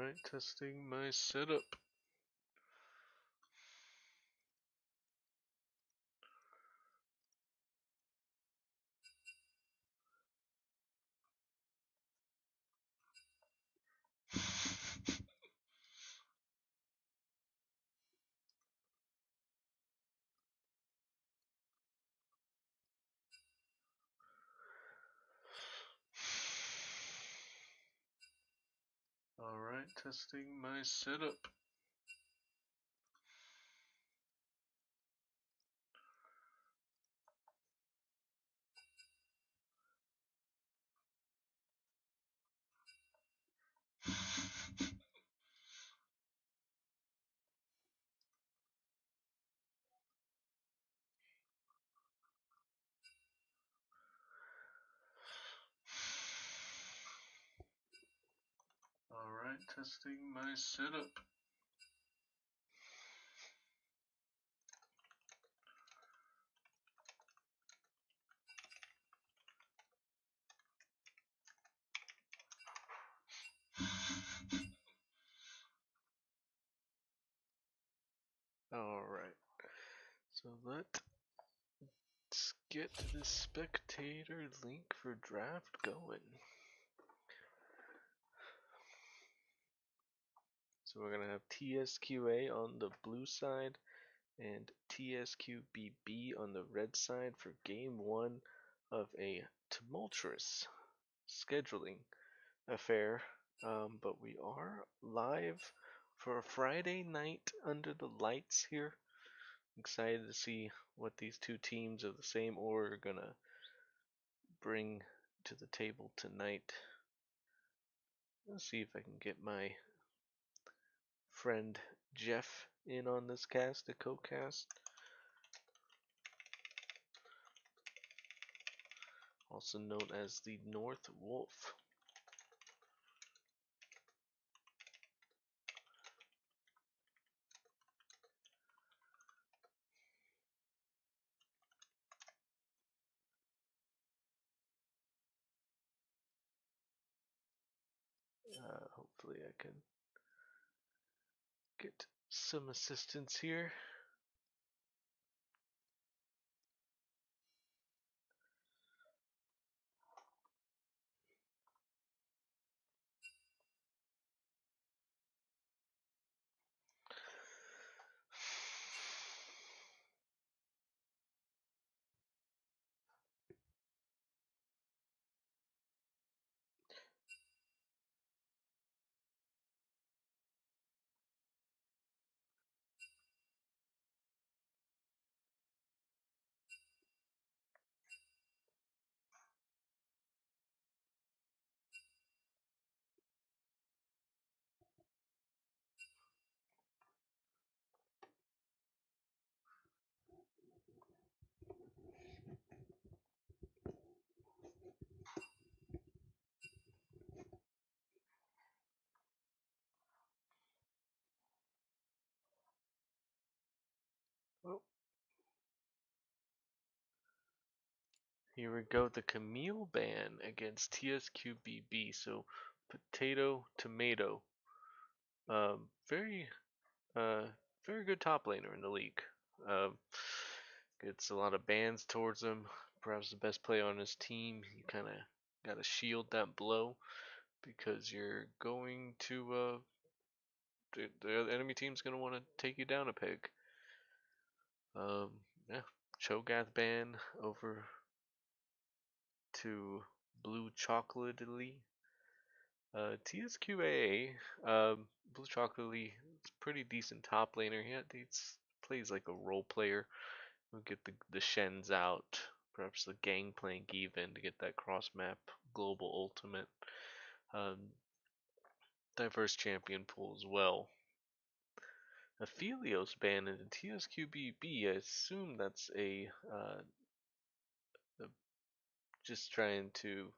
Alright, testing my setup. Alright, testing my setup. Alright, testing my setup. Alright, so let's get the spectator link for draft going. So we're gonna have TSQA on the blue side and TSQBB on the red side for game 1 of a tumultuous scheduling affair. But we are live for a Friday night under the lights here. Excited to see what these two teams of the same org are gonna bring to the table tonight. Let's see if I can get my friend Jeff in on this cast, the co-cast. Also known as the North Wolf. Hopefully I can get some assistance here. Oh. Here we go, the Camille ban against TSQBB. So potato, tomato. Very very good top laner in the league. Gets a lot of bans towards him. Perhaps the best player on his team. You kind of got to shield that blow because you're going to the enemy team's going to want to take you down a peg. Yeah, Cho'Gath ban over to Blue Chocolately. TSQAA, Blue Chocolately, it's pretty decent top laner. He plays like a role player. We'll get the Shens out, perhaps the Gangplank even to get that cross map global ultimate. Diverse champion pool as well. Aphelios ban into TSQBB. I assume that's a just trying to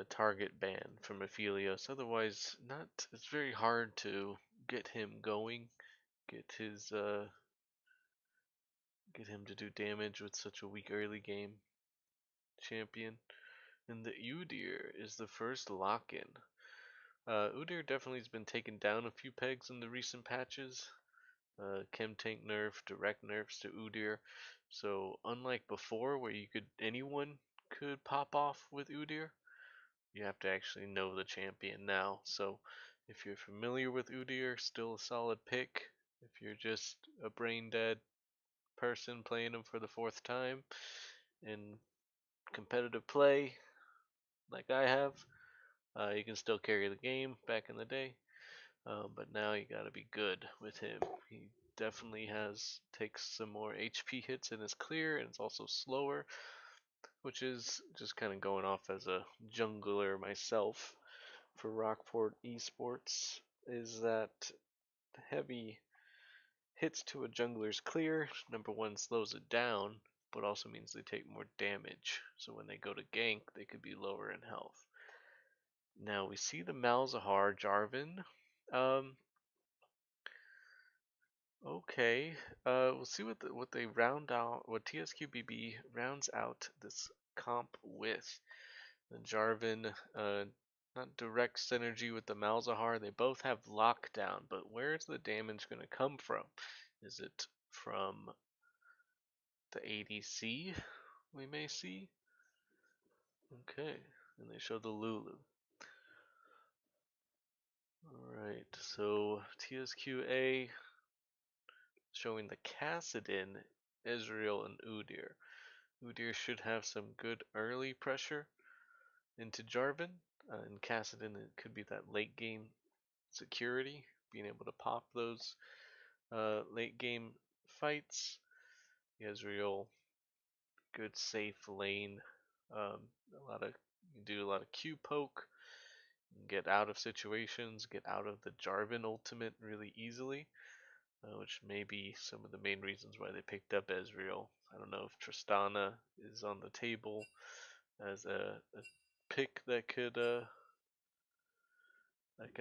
target ban from Aphelios. Otherwise, not. It's very hard to get him going get get him to do damage with such a weak early game champion. And the Udyr is the first lock-in. Udyr definitely has been taken down a few pegs in the recent patches. Chem tank nerf, direct nerfs to Udyr. So unlike before where anyone could pop off with Udyr, you have to actually know the champion now. So if you're familiar with Udyr, still a solid pick. If you're just a brain dead person playing him for the fourth time in competitive play like I have, you can still carry the game back in the day. But now you gotta be good with him. He definitely takes some more HP hits and is clear, and it's also slower, which is just kind of going off as a jungler myself for Rockport Esports, is that heavy hits to a jungler's clear, number one, slows it down, but also means they take more damage. So when they go to gank, they could be lower in health. Now we see the Malzahar Jarvan. Okay, we'll see what they round out, what TSQBB rounds out this comp with. The Jarvan, not direct synergy with the Malzahar. They both have lockdown, but where is the damage going to come from? Is it from the ADC we may see? Okay, and they show the Lulu. Alright, so TSQA showing the Kassadin, Ezreal, and Udyr. Udyr should have some good early pressure into Jarvan. And Kassadin, it could be that late game security, being able to pop those late game fights. Ezreal, good safe lane. You do a lot of Q poke, get out of situations, get out of the Jarvan ultimate really easily, which may be some of the main reasons why they picked up Ezreal. I don't know if Tristana is on the table as a pick that could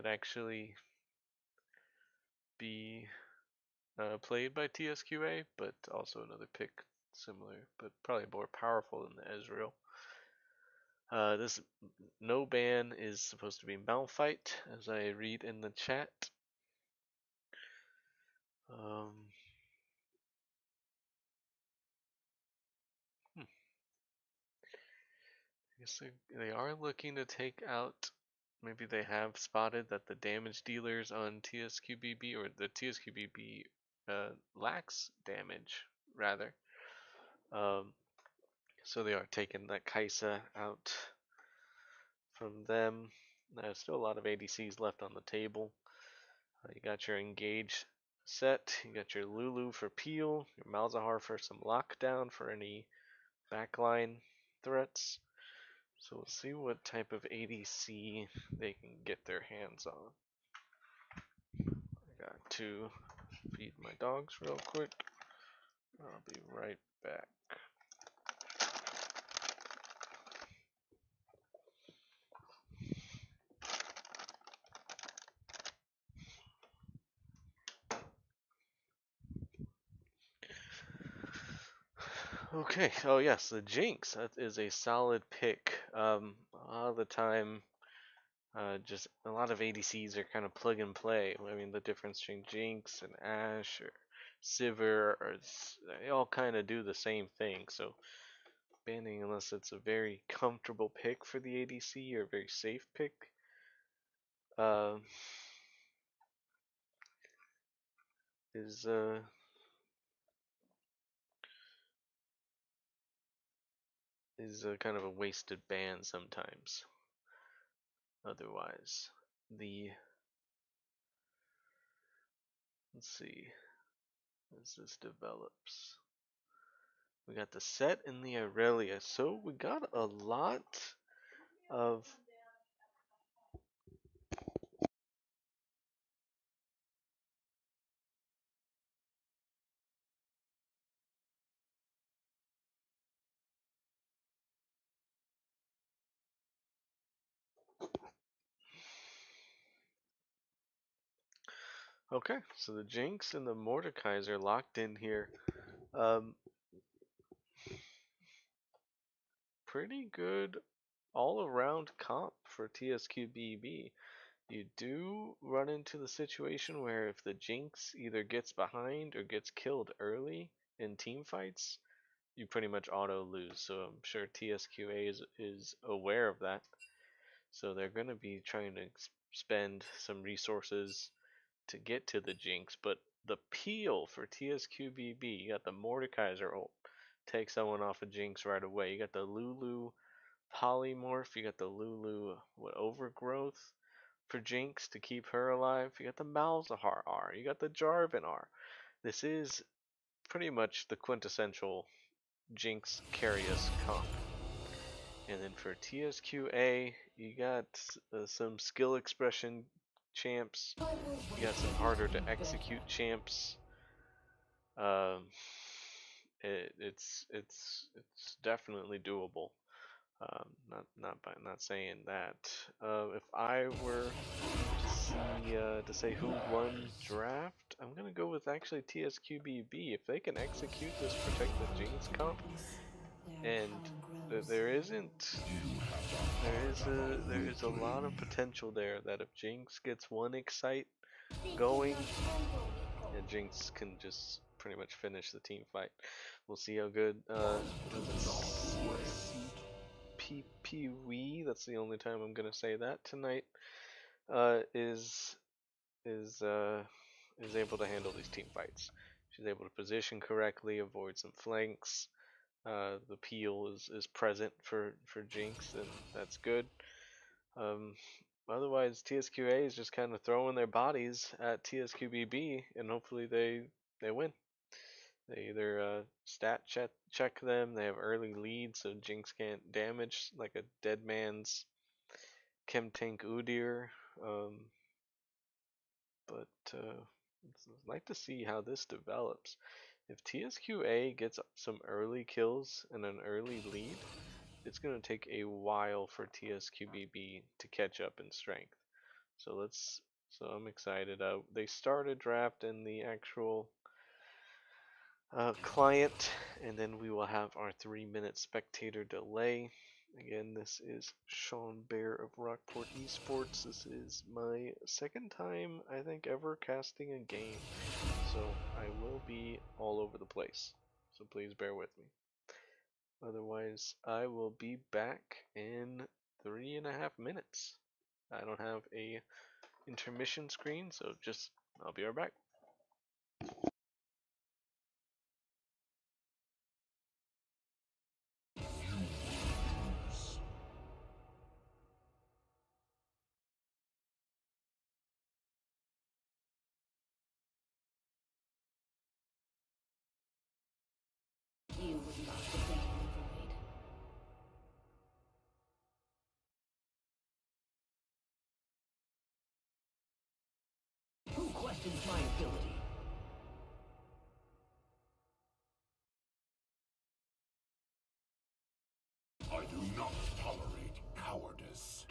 actually be played by TSQA, but also another pick similar, but probably more powerful than the Ezreal. This no ban is supposed to be Malphite, as I read in the chat. Um, I guess they are looking to take out. Maybe they have spotted that the damage dealers on TSQBB, or the TSQBB lacks damage rather. So they are taking that Kaisa out from them. There's still a lot of ADCs left on the table. You got your Engage set, you got your Lulu for Peel, your Malzahar for some lockdown for any backline threats. So we'll see what type of ADC they can get their hands on. I got to feed my dogs real quick. I'll be right back. Okay, oh yes, the Jinx, that is a solid pick. A lot of the time, just a lot of ADCs are kind of plug and play. I mean, the difference between Jinx and Ashe or Sivir, they all kind of do the same thing. So banning, unless it's a very comfortable pick for the ADC or a very safe pick, uh, is kind of a wasted ban sometimes. Otherwise, let's see as this develops. We got the set and the Aurelia, so we got a lot of Okay, so the Jinx and the Mordekaiser locked in here. Um, Pretty good all-around comp for TSQBB. You do run into the situation where if the Jinx either gets behind or gets killed early in team fights, you pretty much auto lose. So I'm sure TSQA is aware of that. So they're going to be trying to spend some resources to get to the Jinx. But the peel for TSQBB, you got the Mordekaiser ult, take someone off a Jinx right away. You got the Lulu polymorph, you got the Lulu overgrowth for Jinx to keep her alive. You got the Malzahar R, you got the Jarvan R. This is pretty much the quintessential Jinx Carius comp. And then for TSQA, you got some skill expression champs. You got some harder to execute champs. Um, it's definitely doable. Not saying that. If I were to say who won draft, I'm gonna go with actually TSQBB. If they can execute this protect the Jinx comp, and there isn't there is a lot of potential there that if Jinx gets one excite going, and Jinx can just pretty much finish the team fight. We'll see how good CPPW, that's the only time I'm gonna say that tonight, is is uh, is able to handle these team fights. She's able to position correctly, avoid some flanks. The peel is present for Jinx, and that's good. Um, Otherwise, TSQA is just kind of throwing their bodies at TSQBB, and hopefully they win. They either stat check them, they have early leads, so Jinx can't damage like a dead man's Chem Tank Udyr. Um, but I'd like to see how this develops. If TSQA gets some early kills and an early lead, it's going to take a while for TSQBB to catch up in strength. So I'm excited. They started draft in the actual client, and then we will have our 3-minute spectator delay. Again, this is Sean Bear of Rockport Esports. This is my second time, I think, ever casting a game, so I will be all over the place. So please bear with me. Otherwise, I will be back in 3.5 minutes. I don't have a intermission screen, so I'll be right back. You would not defend the void. Who questions my ability? I do not tolerate cowardice.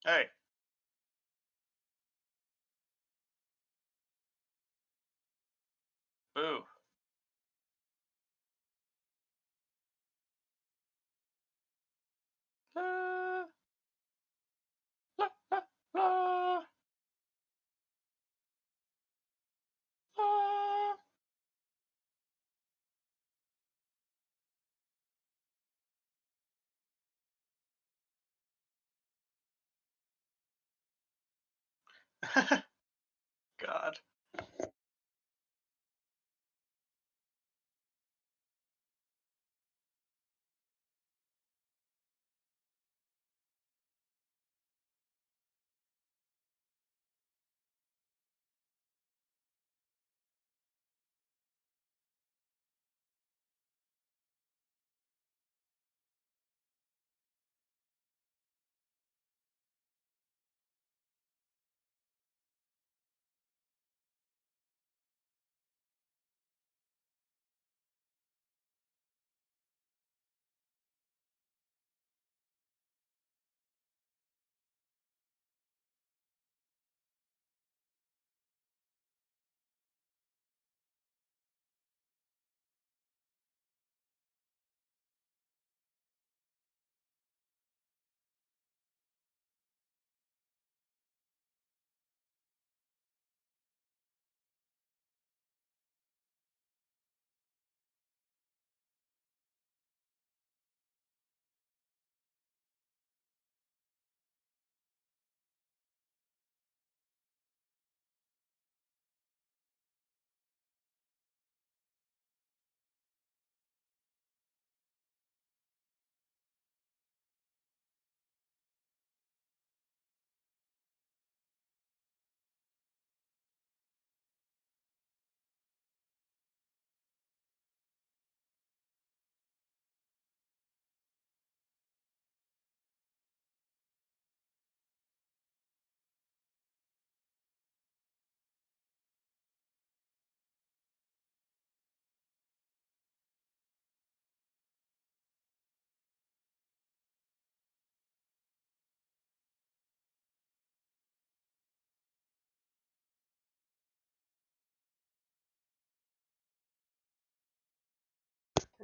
Hey. Boo. La, la, la, la, la. God.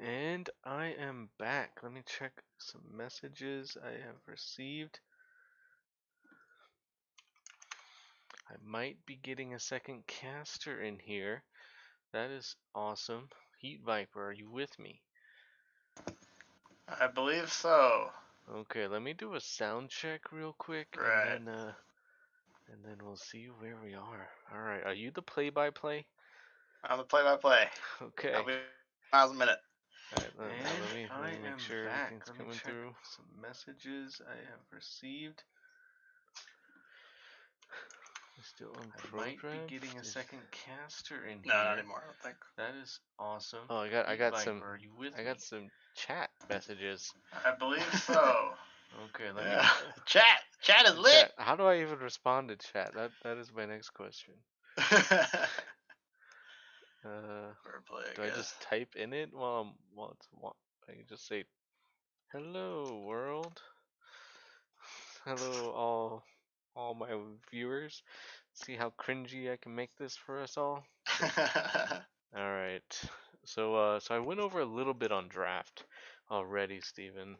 And I am back. Let me check some messages I have received. I might be getting a second caster in here. That is awesome. Heat Viper, are you with me? I believe so. Okay, let me do a sound check real quick, Right. and then we'll see where we are. All right, are you the play-by-play? I'm the play-by-play. Okay. I'll be miles a minute. All right, let me I make am sure back. everything's Let me coming check through. some messages I have received. Still I might be unprogrammed. getting a second caster in No, here. not anymore, I don't think. That is awesome. Oh, I Heat got Viper, some are you with I me? got some chat messages. I believe so. Okay, let Yeah. me Chat is lit. chat. How do I even respond to chat? That is my next question. Wordplay, I Do I guess. just type in it while I can just say hello world. Hello all my viewers. See how cringy I can make this for us all. All right. So I went over a little bit on draft already, Steven.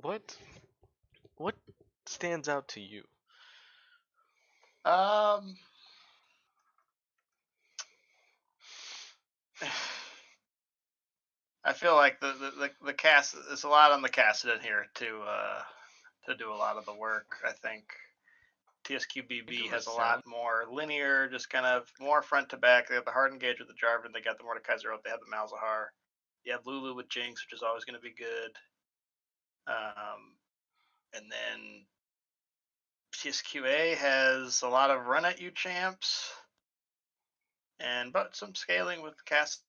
What stands out to you? um, I feel like the cast, there's a lot on the cast in here to do a lot of the work. I think TSQBB has a lot more linear, just kind of more front to back. They have the hard engage with the Jarvan. They got the Mordekaiser out. They have the Malzahar. You have Lulu with Jinx, which is always going to be good. And then TSQA has a lot of run at you champs, but some scaling with cast.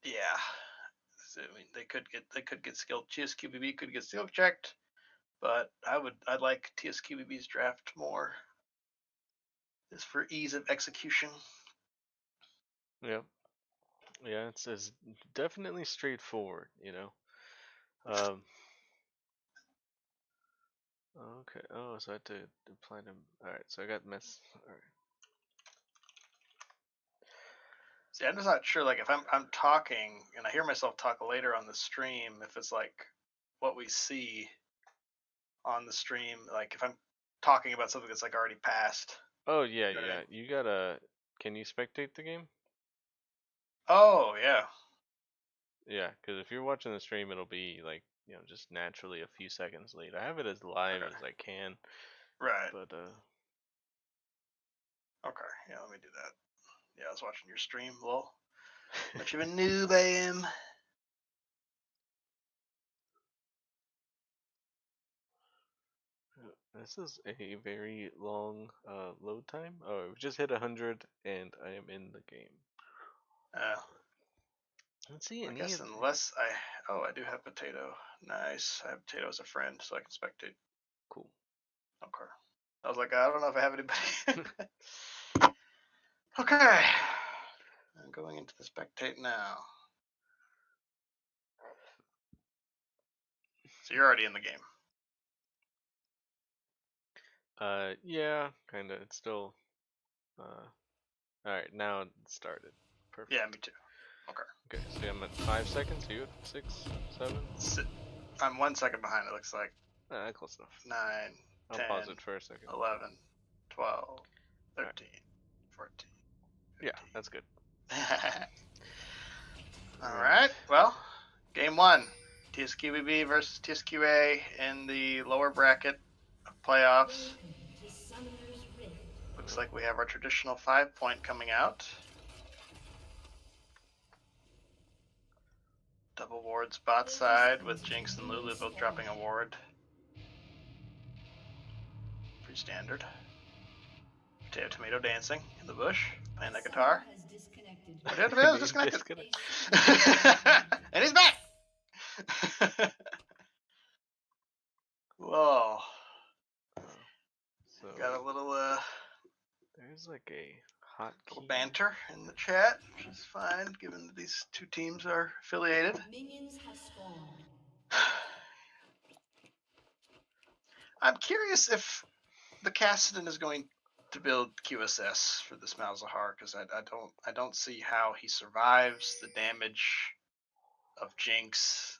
Yeah. So, I mean, they could get skilled. TSQBB could get skill checked, but I'd like TSQBB's draft more. Just for ease of execution. Yeah. Yeah, it's definitely straightforward, you know. Um, Okay. Oh, so I had to apply them. Alright, so I got mess. Alright. See, I'm just not sure. Like, if I'm talking and I hear myself talk later on the stream, if it's like what we see on the stream, like if I'm talking about something that's like already passed. Oh, yeah, You know what I yeah. mean? You gotta. Can you spectate the game? Oh yeah. Yeah, because if you're watching the stream, it'll be like, just naturally a few seconds late. I have it as live Okay. as I can, Right. but Okay. Yeah. Let me do that. Yeah, I was watching your stream. Lol. Much of a noob I am. this is a very long load time. Oh, we've just hit 100 and I am in the game. Let's see I any guess of unless I do have potato. Nice. I have potato as a friend, so I can spectate. Cool. Okay. I was like, I don't know if I have anybody. Okay. I'm going into the spectate now. So you're already in the game. Yeah, kinda. It's still alright, now it started. Perfect. Yeah, me too. Okay. Okay, so I'm at 5 seconds. Are you at 6, 7? I'm 1 second behind, it looks like. Close enough. 9, I'll 10, pause it for a second. 11, 12, 13, 14, 15. Yeah, that's good. Alright, well, game 1. TSQBB versus TSQA in the lower bracket of playoffs. Looks like we have our traditional 5-point coming out. Double wards bot side with Jinx and Lulu both dropping a ward. Pretty standard. Potato Tomato dancing in the bush, playing the guitar. Potato Tomato's disconnected. And he's back! Whoa. So Got a little there's like a hotkey banter in the chat, which is fine, given that these two teams are affiliated. Minions have spawned. I'm curious if the Kassadin is going to build QSS for this Malzahar, because I don't see how he survives the damage of Jinx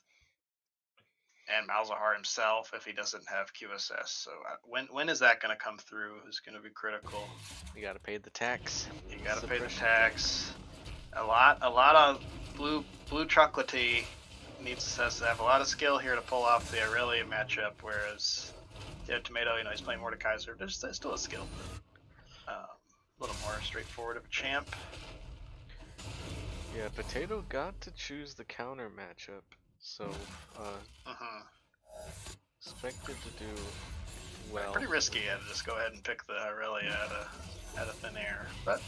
and Malzahar himself if he doesn't have QSS. So when is that going to come through is going to be critical. You gotta pay the tax. You got to pay the tax. A lot of blue chocolatey has to have a lot of skill here to pull off the Aurelia matchup, whereas Tomato, he's playing Mordekaiser. There's still a skill. A little more straightforward of a champ. Yeah, Potato got to choose the counter matchup, so expected to do well. Pretty risky to just go ahead and pick the Aurelia out of thin air, but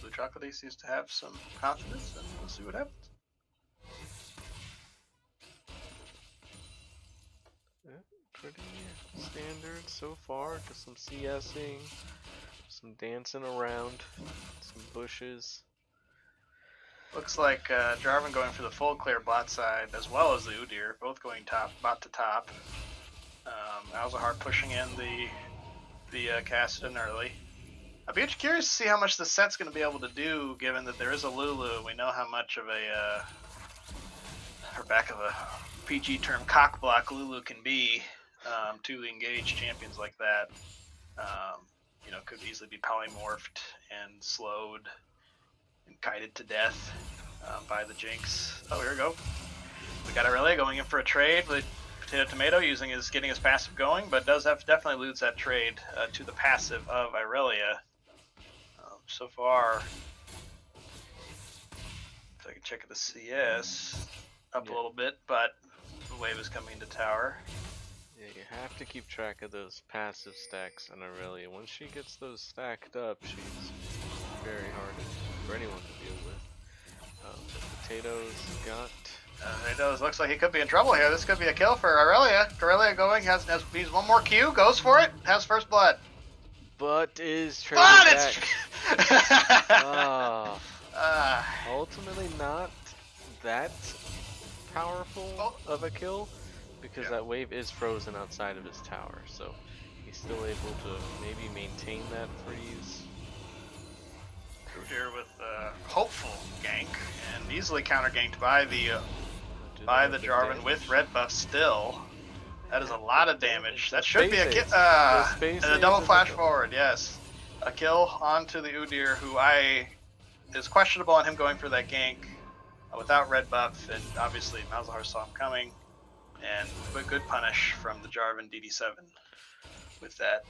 Blue Chocolatey seems to have some confidence, and we'll see what happens. Yeah, pretty standard so far. Just some CSing, some dancing around, some bushes. Looks like Jarvan going for the full clear bot side as well as the Udyr, both going bot to top. Malzahar pushing in the Kassadin early. I'd be curious to see how much the set's going to be able to do, given that there is a Lulu. We know how much of a, for back of a PG term, cock block Lulu can be to engage champions like that. Could easily be polymorphed and slowed and kited to death by the Jinx. Oh, here we go. We got Aurelia going in for a trade with Potato Tomato getting his passive going, but definitely lose that trade to the passive of Aurelia. So far, if I can check the CS up a little bit, but the wave is coming into tower. Yeah, you have to keep track of those passive stacks on Aurelia. Once she gets those stacked up, she's very hard for anyone to deal with. Potato's got... Potatoes looks like he could be in trouble here. This could be a kill for Aurelia. Aurelia going, has one more Q, goes for it, has first blood. But is traded back. Ultimately not that powerful of a kill. because Yeah. that wave is frozen outside of his tower, so he's still able to maybe maintain that freeze. Udyr with hopeful gank and easily counter ganked by the Do they by have the Jarvan damage? with red buff still. That is a Have lot the of damage. That The should be space a kill. aids. The space And a aids double and the flash kill. forward, yes. A kill onto the Udyr, who is questionable on him going for that gank without red buff, and obviously Malzahar saw him coming, and a good punish from the Jarvan DD7 with that.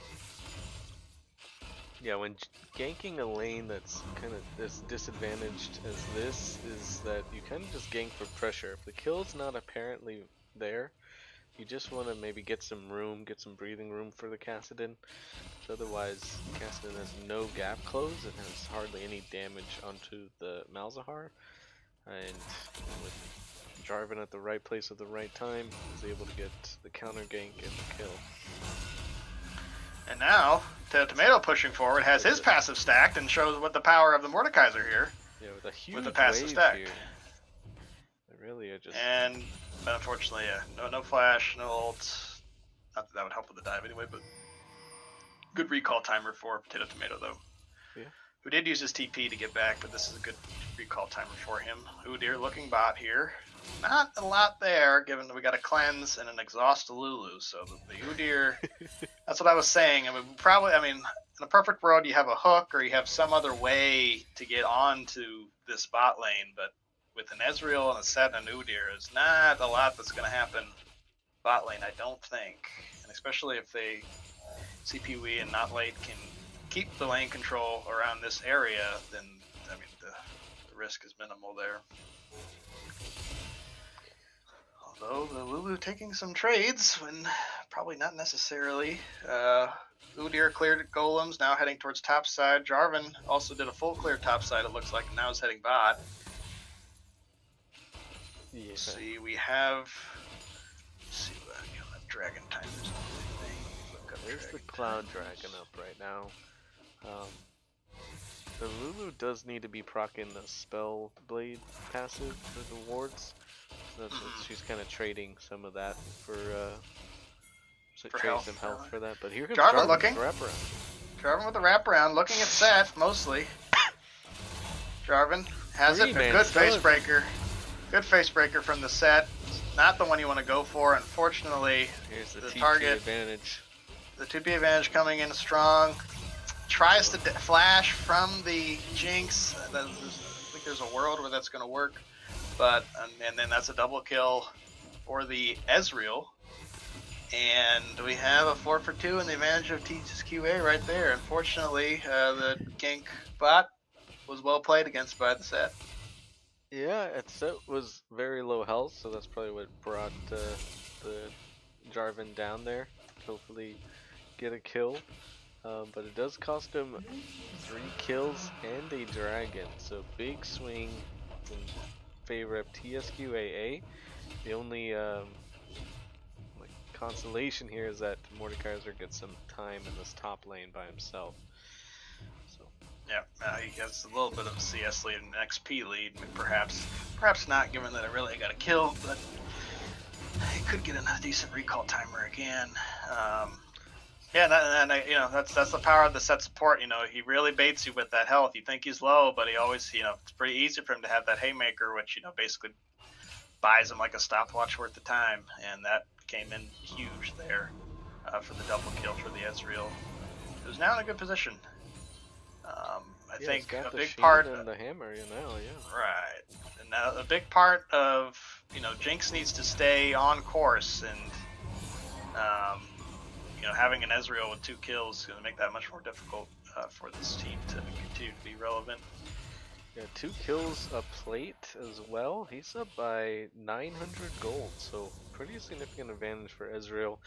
Yeah, when ganking a lane that's kind of as disadvantaged as this is that you kind of just gank for pressure. If the kill's not apparently there, you just want to maybe get some room, get some breathing room for the Kassadin. Otherwise, Kassadin has no gap close and has hardly any damage onto the Malzahar. And with Jarvan at the right place at the right time, is able to get the counter gank and the kill. And now, Tomato pushing forward has his passive stacked and shows what the power of the Mordekaiser here. Yeah, with a huge with the passive wave stacked. here. They really are just... And unfortunately, yeah, no flash, no ult. Not that that would help with the dive anyway, but good recall timer for Potato Tomato though. Yeah. Who did use his TP to get back, but this is a good recall timer for him. Udyr looking bot here. Not a lot there, given that we got a cleanse and an exhaust Lulu. So the Udyr, that's what I was saying. I mean, in a perfect world, you have a hook or you have some other way to get onto this bot lane, but with an Ezreal and a Set and an Udyr, there's not a lot that's going to happen bot lane, I don't think. And especially if they CPW and not late can keep the lane control around this area, then I mean the risk is minimal there. Although the Lulu taking some trades when probably not necessarily. Udyr cleared golems, now heading towards top side. Jarvan also did a full clear top side, it looks like, and now is heading bot. Yeah. Let's see, we have. Let's see what dragon timers and everything. Look up There's the dragon Cloud timers. Dragon up right now. The Lulu does need to be proccing the Spell Blade passive for the wards. So that's what she's kind of trading some of that for trading health, some health really. for that. But here comes Jarvan Jarvan looking. with the wraparound. Jarvan with the wraparound, looking at Seth mostly. Jarvan has it. A Three-man good stun. face breaker. Good face breaker from the Set. Not the one you want to go for, unfortunately. Here's the The TP target. advantage. The 2P advantage coming in strong. Tries to flash from the Jinx. I think there's a world where that's going to work. But and then that's a double kill for the Ezreal. And we have a 4 for 2 and the advantage of TSQAA right there. Unfortunately, the gank bot was well played against by the Set. Yeah, Set was very low health, so that's probably what brought the Jarvan down there. Hopefully get a kill. But it does cost him 3 kills and a dragon, so big swing in favor of TSQAA. The only consolation here is that Mordekaiser gets some time in this top lane by himself. So Yeah, he gets a little bit of a CS lead and an XP lead, perhaps not, given that I really got a kill, but he could get a decent recall timer again. Yeah, and that's the power of the Set support. He really baits you with that health. You think he's low, but he always, it's pretty easy for him to have that haymaker, which basically buys him like a stopwatch worth of time, and that came in huge there for the double kill for the Ezreal, who's now in a good position. I think got a the big shield part and the hammer, yeah. right, and now a big part of Jinx needs to stay on course, and having an Ezreal with 2 kills is going to make that much more difficult for this team to continue to be relevant. Yeah, 2 kills a plate as well. He's up by 900 gold, so pretty significant advantage for Ezreal.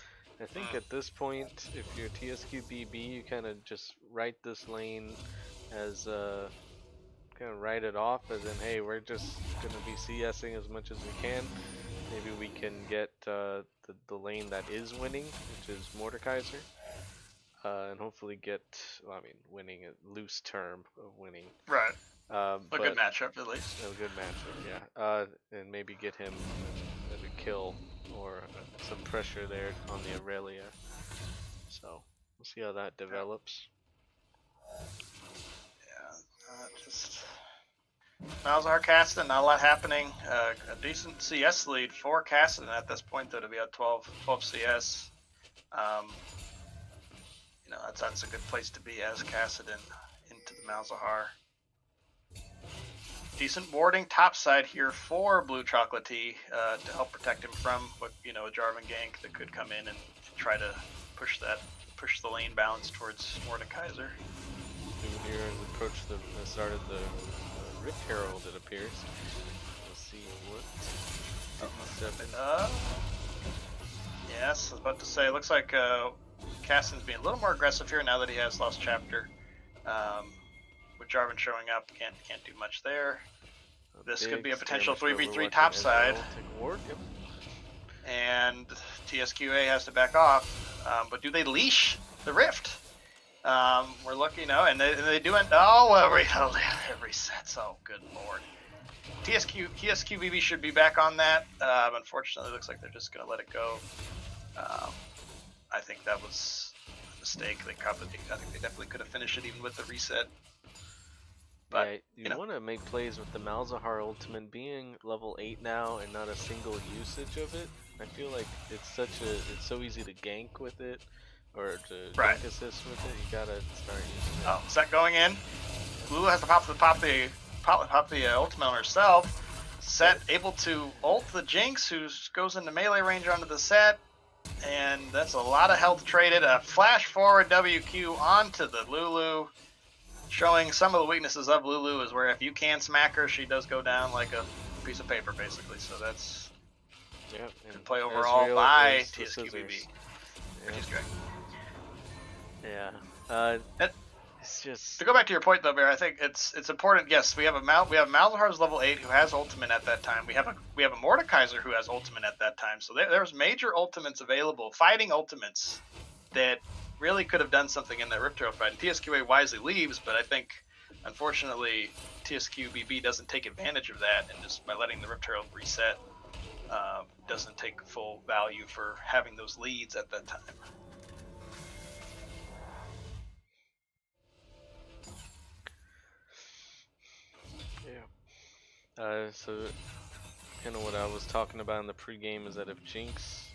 I think at this point, if you're TSQBB, you kind of just write this lane as kind of write it off as in, hey, we're just gonna be CSing as much as we can. Maybe we can get the lane that is winning, which is Mordekaiser, and hopefully get, winning a loose term of winning. Right. A good matchup at least. A good matchup, yeah. And maybe get him a kill or some pressure there on the Aurelia. So we'll see how that develops. Yeah, just Malzahar Kassadin, not a lot happening. A decent CS lead for Kassadin at this point, though, to be at 12 CS. You know, that's a good place to be as Kassadin into the Malzahar. Decent warding topside here for Blue Chocolatey to help protect him from what, you know, a Jarvan gank that could come in and try to push the lane balance towards Mordekaiser. Here and approach the start of the Rift Herald, it appears. We'll see what. Yes, I was about to say, it looks like Kassadin's being a little more aggressive here now that he has Lost Chapter. With Jarvan showing up, can't do much there. This could be a potential 3v3 topside. And TSQAA has to back off. But do they leash the Rift? We're looking, and they do it. Every set. Oh, good lord. TSQBB should be back on that. Unfortunately, it looks like they're just going to let it go. I think that was a mistake. I think they definitely could have finished it even with the reset. But, yeah, you want to make plays with the Malzahar ultimate being level 8 now and not a single usage of it. I feel like it's so easy to gank with it. Or to gank assist with it, you gotta start using it. Oh, set going in. Lulu has to pop the ultimate on herself. Set able to ult the Jinx, who goes into melee range onto the set, and that's a lot of health traded. A flash forward WQ onto the Lulu, showing some of the weaknesses of Lulu is where if you can smack her, she does go down like a piece of paper, basically. So that's good play overall by TSQBB. Yeah. It's just to go back to your point though, Bear. I think it's important. Yes, we have Malzahar's level 8 who has ultimate at that time. We have a Mordekaiser who has ultimate at that time. So there's major ultimates available, fighting ultimates that really could have done something in that Rift Herald fight. And TSQA wisely leaves, but I think unfortunately TSQBB doesn't take advantage of that, and just by letting the Rift Herald reset, doesn't take full value for having those leads at that time. So kind of what I was talking about in the pregame is that if Jinx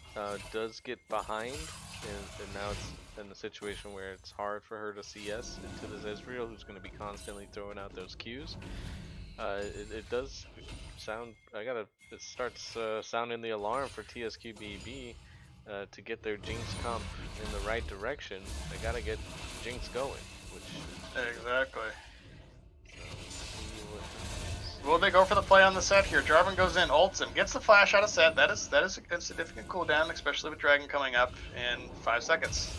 does get behind, and now it's in a situation where it's hard for her to CS into this Ezreal, who's going to be constantly throwing out those Qs, it does sound. It starts sounding the alarm for TSQBB to get their Jinx comp in the right direction. They got to get Jinx going, which exactly. Will they go for the play on the set here? Jarvan goes in, ults him, gets the flash out of set. That is a significant cooldown, especially with Dragon coming up in 5 seconds.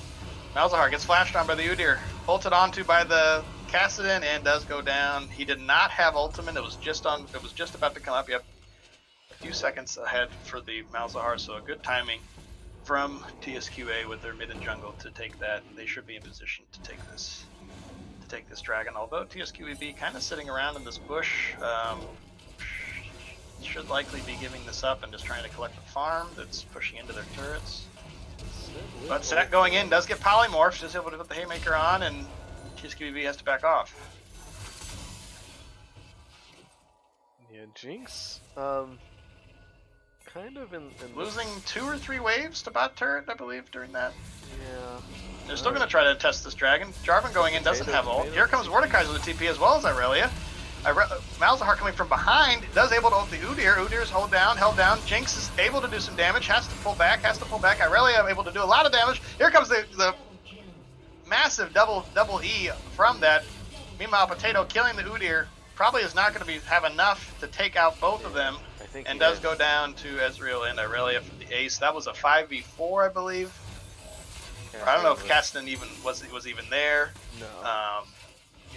Malzahar gets flashed on by the Udyr, ulted onto by the Kassadin, and does go down. He did not have ultimate. It was just about to come up. Yep, a few seconds ahead for the Malzahar. So a good timing from TSQA with their mid and jungle to take that. They should be in position to take this dragon, although TSQBB kind of sitting around in this bush, should likely be giving this up and just trying to collect the farm that's pushing into their turrets. But Set going in does get polymorphed, just able to put the haymaker on, and TSQBB has to back off. Yeah, Jinx, kind of in losing 2 or 3 waves to bot turret, I believe, during that. Yeah. They're still going to try to test this dragon. Jarvan going in doesn't have ult. Here comes Mordekaiser with the TP as well as Irelia. Malzahar coming from behind, does able to ult the Udyr. Udyr's held down. Jinx is able to do some damage, has to pull back. Irelia able to do a lot of damage. Here comes the massive double E from that. Meanwhile, Potato killing the Udyr probably is not going to have enough to take out both of them, and does go down to Ezreal and Irelia for the ace. That was a 5v4, I believe. I don't know if Kassadin was even there. No.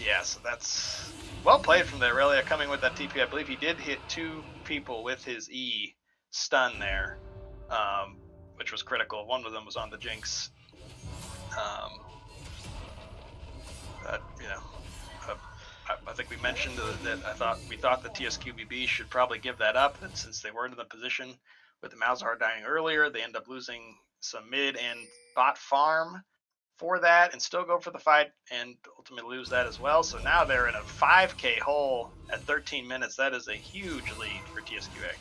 Yeah, so that's well played from the Irelia coming with that TP. I believe he did hit 2 people with his E stun there, which was critical. One of them was on the Jinx. I think we mentioned that we thought the TSQBB should probably give that up, and since they were in the position with the Malzahar dying earlier, they end up losing some mid and bot farm for that and still go for the fight and ultimately lose that as well. So now they're in a 5k hole at 13 minutes. That is a huge lead for TSQA.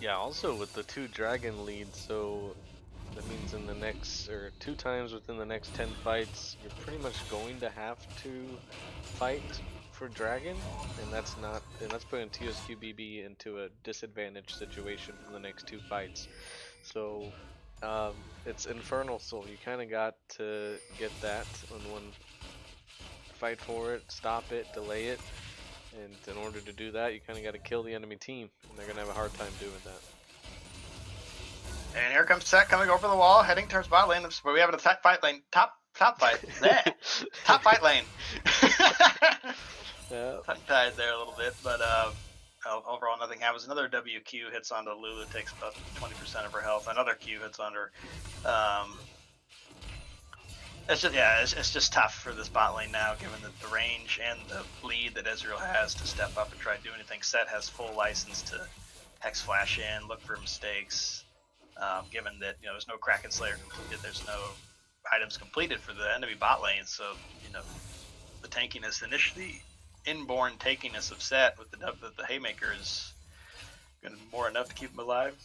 Yeah, also with the 2 dragon leads, so that means in the next, or 2 times within the next 10 fights, you're pretty much going to have to fight for dragon, and that's putting TSQBB into a disadvantaged situation in the next 2 fights. So it's Infernal Soul. You kind of got to get that on one, fight for it, stop it, delay it, and in order to do that, you kind of got to kill the enemy team, and they're gonna have a hard time doing that. And here comes Set coming over the wall, heading towards bot lane. But we have a top fight lane. Top fight. There. Top fight lane. Yeah. Tongue-tied there a little bit, but overall nothing happens. Another WQ hits onto Lulu, takes about 20% of her health. Another Q hits on her. It's just tough for this bot lane now, given the range and the lead that Ezreal has to step up and try to do anything. Set has full license to hex flash in, look for mistakes. Given that there's no Kraken Slayer completed, there's no items completed for the enemy bot lane, so the tankiness, the inborn tankiness of Set with the Haymaker is going to be more enough to keep him alive.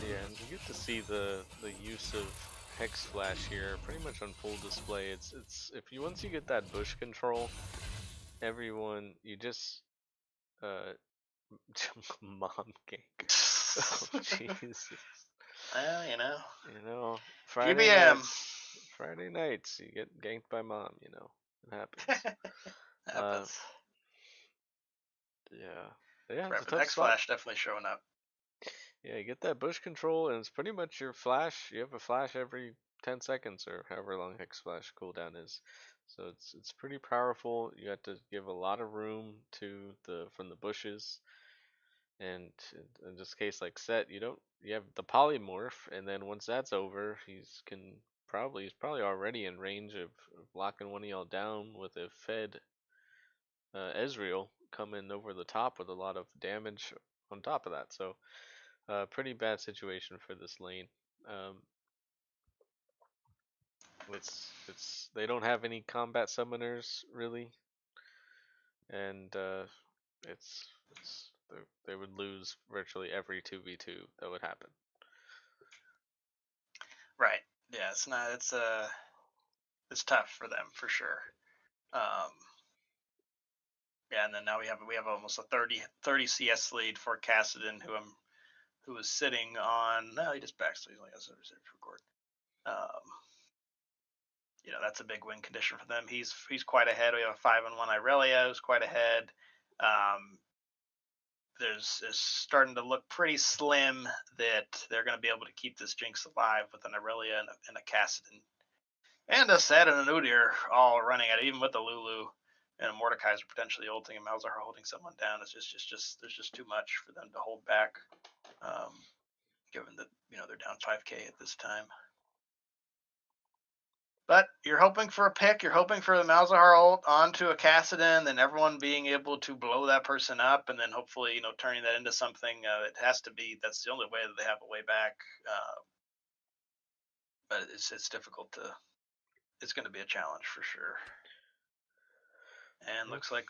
Yeah, and you get to see the use of Hex Flash here pretty much on full display. It's once you get that bush control, everyone you just mom gank. Oh Jesus. Well, Friday nights you get ganked by mom. It happens. happens. Yeah. Right, It's a but tough Hex spot. Flash definitely showing up. Yeah, you get that bush control, and it's pretty much your flash. You have a flash every 10 seconds, or however long Hex Flash cooldown is. So it's pretty powerful. You have to give a lot of room from the bushes, and in this case, like Set, you have the polymorph, and then once that's over, he's probably already in range of locking one of y'all down with a fed Ezreal coming over the top with a lot of damage on top of that. So pretty bad situation for this lane. They don't have any combat summoners really, and they would lose virtually every 2v2 that would happen. Right. Yeah, it's tough for them for sure. Yeah, and then now we have almost a 30 CS lead for Kassadin, who is sitting on. No, he just backed, so he's only has a reserve record. That's a big win condition for them. He's quite ahead. We have a 5-1 Irelia who's quite ahead. It's starting to look pretty slim that they're going to be able to keep this Jinx alive with an Irelia and a Kassadin. And a Set and an Udyr all running at it, even with the Lulu and a Mordekaiser potentially ulting and Malzahar holding someone down. It's just there's just too much for them to hold back, given that they're down 5k at this time. But you're hoping for a pick. You're hoping for the Malzahar ult onto a Kassadin, then everyone being able to blow that person up, and then hopefully turning that into something. It has to be. That's the only way that they have a way back. But it's difficult to. It's going to be a challenge for sure. And looks like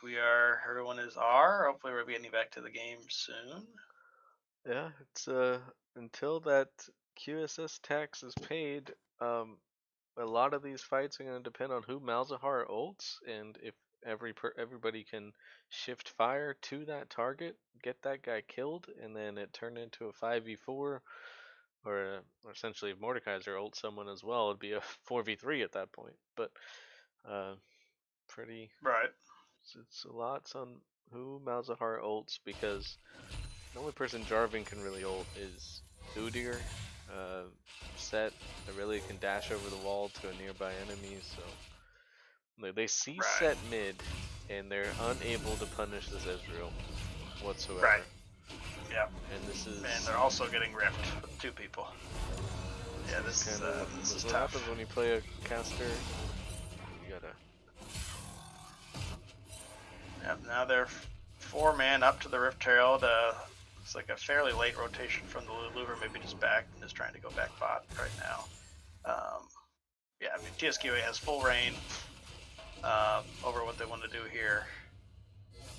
everyone is R. Hopefully we're getting back to the game soon. Yeah, it's until that QSS tax is paid, a lot of these fights are going to depend on who Malzahar ults, and if everybody can shift fire to that target, get that guy killed, and then it turned into a 5v4, or essentially if Mordekaiser ults someone as well, it'd be a 4v3 at that point. But pretty right. It's a lot on who Malzahar ults, because the only person Jarvan can really ult is Udyr. Set really can dash over the wall to a nearby enemy, so they see Set mid, and they're unable to punish this Ezreal whatsoever. Right. Yeah. And they're also getting ripped with 2 people. Yeah, this is what tough. happens when you play a caster. You gotta. Yep, now they're 4-man up to the Rift Herald. It's like a fairly late rotation from the Lulu, or maybe just back and is trying to go back bot right now. Yeah, I mean, TSQA has full reign over what they want to do here.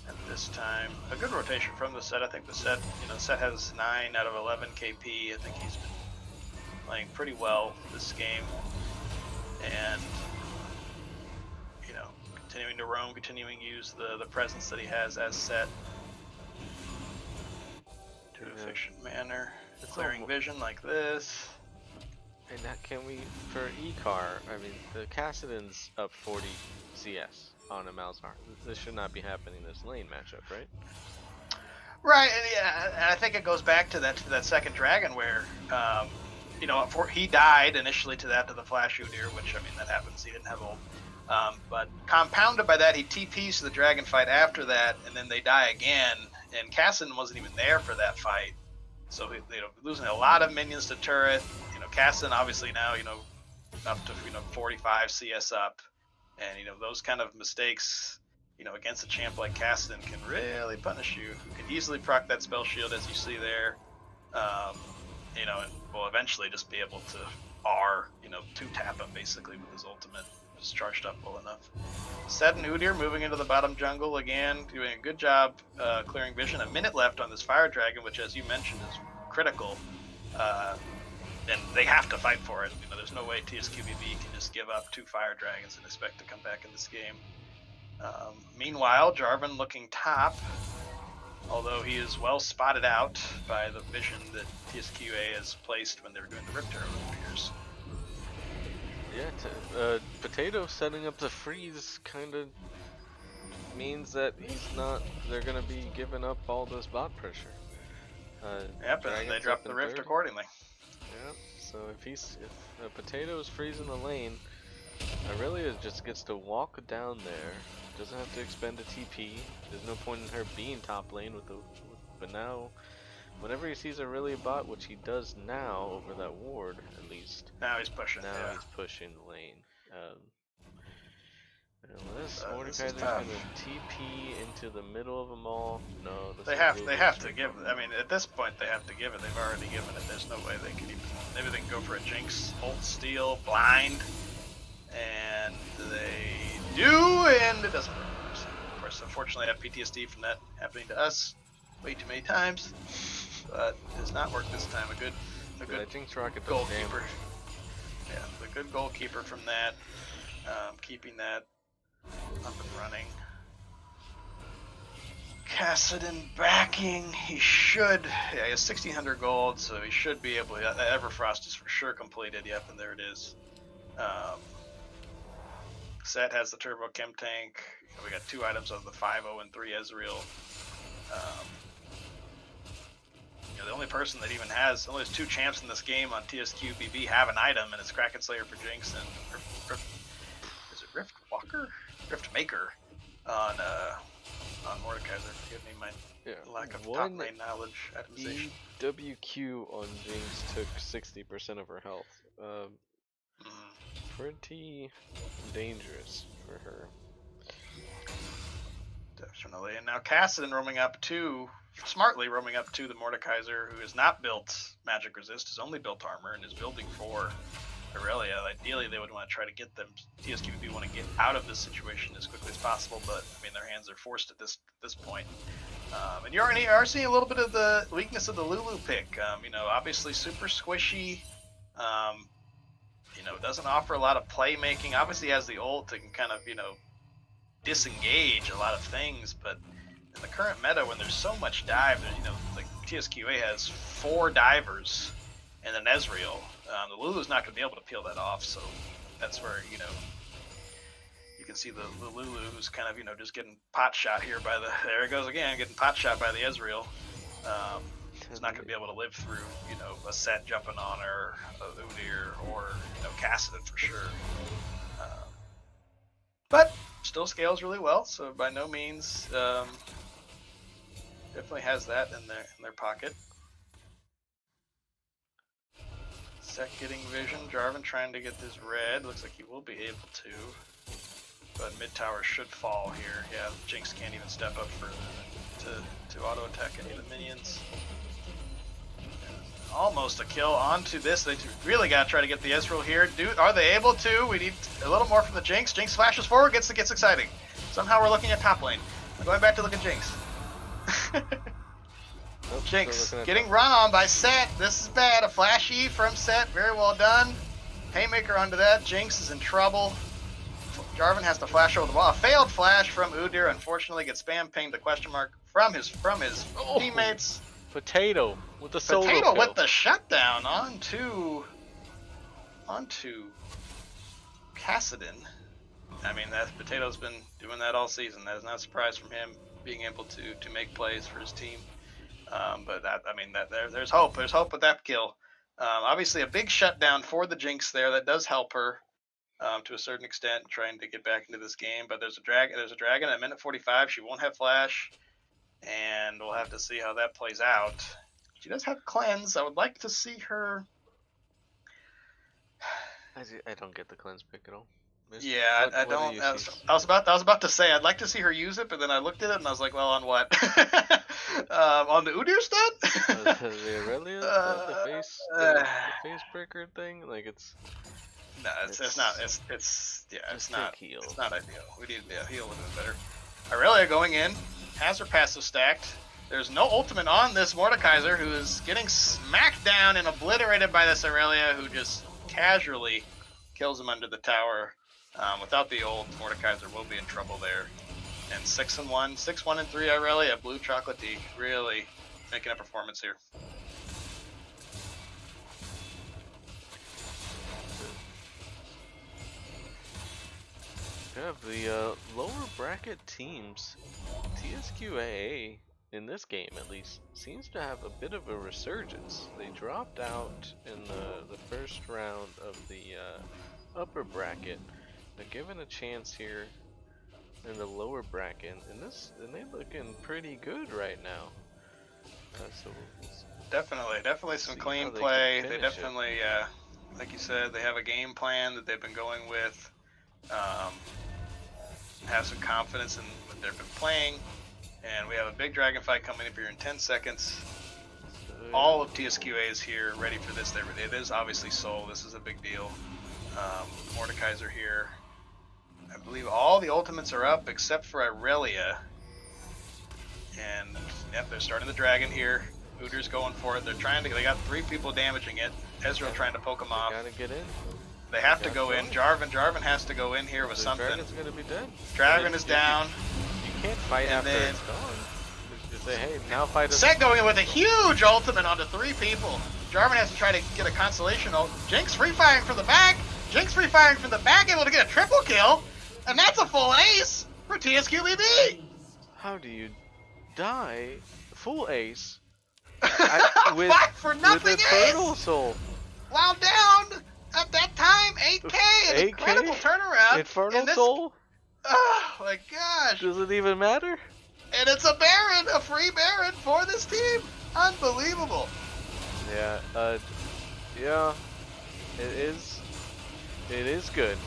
And this time, a good rotation from the set. I think the set, the set has 9 out of 11 KP. I think he's been playing pretty well this game. And, continuing to roam, continuing to use the presence that he has as set. To efficient manner. Clearing vision like this. And that can we, for E-Car, I mean, the Kassadin's up 40 CS on a Malzahar. This should not be happening in this lane matchup, right? Right, and yeah, and I think it goes back to that second dragon where, he died initially to the Flash Udyr, which, I mean, that happens. He didn't have ult. But compounded by that, he TPs to the dragon fight after that, and then they die again, and Kassadin wasn't even there for that fight. So, losing a lot of minions to turret. Kassadin obviously now, up to, 45 CS up. And, those kind of mistakes, against a champ like Kassadin can really punish you. You can easily proc that spell shield, as you see there. And will eventually just be able to two-tap him, basically, with his ultimate. Just charged up well enough. Set and Udyr moving into the bottom jungle again, doing a good job clearing vision. A minute left on this Fire Dragon, which, as you mentioned, is critical. And they have to fight for it. There's no way TSQBB can just give up 2 Fire Dragons and expect to come back in this game. Meanwhile, Jarvan looking top, although he is well spotted out by the vision that TSQA has placed when they were doing the Rift Arrow, it appears. Yeah, Potato setting up the freeze kind of means that they're going to be giving up all this bot pressure. Yep, and they drop the Rift accordingly. Yep, so if Potato's freezing the lane, Aurelia just gets to walk down there, doesn't have to expend a TP, there's no point in her being top lane but now, whenever he sees Aurelia bot, which he does now over that ward, at least. Now he's pushing. He's pushing the lane. This Mordekaiser's gonna TP into the middle of them all. No, they have to give. I mean, at this point, they have to give it. They've already given it. There's no way they can even. Maybe they can go for a Jinx, ult, steal, blind, and they do, and it doesn't work. Of course, unfortunately, I have PTSD from that happening to us way too many times, but it does not work this time. A good Jinx rocket goalkeeper. Yeah, the good goalkeeper from that, keeping that up and running. Kassadin backing. He should. Yeah, he has 1,600 gold, so he should be able to. Everfrost is for sure completed. Yep, and there it is. Set has the Turbo Chem Tank. We got 2 items of the 5-0 and 3 Ezreal. The only person that even has, only there's 2 champs in this game on TSQBB have an item, and it's Kraken Slayer for Jinx and is it Rift Walker? Rift Maker on Mordekaiser. Forgive me my lack of top lane knowledge. Itemization. EWQ on Jinx took 60% of her health. Pretty dangerous for her. Definitely. And now Kassadin smartly roaming up to the Mordekaiser, who has not built magic resist, has only built armor, and is building for Aurelia. Ideally, they would want to try to get them. TSQBB want to get out of this situation as quickly as possible, but I mean, their hands are forced at this point. And you are seeing a little bit of the weakness of the Lulu pick. Obviously super squishy. Doesn't offer a lot of playmaking. Obviously has the ult and can kind of disengage a lot of things, but in the current meta, when there's so much dive, like TSQA has 4 divers and an Ezreal. The Lulu's not going to be able to peel that off, so that's where, you can see the Lulu who's kind of, just getting pot shot here by there it goes again, getting pot shot by the Ezreal. He's not going to be able to live through, a set jumping on her, a Udyr, or, Kassadin for sure. But still scales really well, so by no means, definitely has that in their pocket. Set getting vision. Jarvan trying to get this red. Looks like he will be able to. But mid tower should fall here. Yeah, Jinx can't even step up further to auto attack any of the minions. Almost a kill onto this. They really got to try to get the Ezreal here. Are they able to? We need a little more from the Jinx. Jinx flashes forward, gets exciting. Somehow we're looking at top lane. I'm going back to look at Jinx. Nope, Jinx getting run on by Set. This is bad. A flash E from Set. Very well done. Haymaker onto that. Jinx is in trouble. Jarvan has to flash over the wall. A failed flash from Udyr. Unfortunately, gets spam pinged. The question mark from his teammates. Potato with the solo Potato kill. with the shutdown onto Kassadin. I mean, that Potato's been doing that all season. That is not a surprise from him being able to make plays for his team. But there's hope. There's hope with that kill. Obviously, a big shutdown for the Jinx there. That does help her to a certain extent, trying to get back into this game. But there's a dragon at minute 45. She won't have flash, and we'll have to see how that plays out. She does have cleanse. I would like to see her. I don't get the cleanse pick at all. Yeah, I don't. I was about to say I'd like to see her use it, but then I looked at it and I was like, well, on what? On the Udyr stat? The Aurelia, the face breaker thing, like it's. No, it's not. It's not. Heal. It's not ideal. We need heal a little bit better. Aurelia going in, has her passive stacked. There's no ultimate on this Mordekaiser, who is getting smacked down and obliterated by this Aurelia, who just casually kills him under the tower. Without the ult, Mordekaiser will be in trouble there. And 6-1, 6-1-3 Aurelia, Blue Chocolate Tea, really making a performance here. We have the lower bracket teams. TSQAA, in this game at least, seems to have a bit of a resurgence. They dropped out in the first round of the upper bracket. They're given a chance here in the lower bracket, and they're looking pretty good right now. So Definitely some clean play. They definitely, like you said, they have a game plan that they've been going with. Have some confidence in what they've been playing, and we have a big dragon fight coming up here in 10 seconds. All of TSQA is here, ready for this. It is obviously Soul. This is a big deal. Mordekaiser here. I believe all the ultimates are up except for Aurelia. And yep, they're starting the dragon here. Udyr's going for it. They got 3 people damaging it. Ezreal trying to poke them off. Gotta get in. They have to go in. Jarvan has to go in here with something. Dragon's gonna be dead. Dragon is down. You can't fight after it's gone. Just say, hey, now fight us. Set going in with a huge ultimate onto 3 people. Jarvan has to try to get a consolation ult. Jinx free firing from the back. Able to get a triple kill. And that's a full ace for TSQBB. How do you die full ace with Infernal Soul? While down at that time, 8K, an incredible turnaround. Infernal Soul? Oh my gosh. Does it even matter? And it's a Baron, a free Baron for this team. Unbelievable. Yeah, yeah, it is good.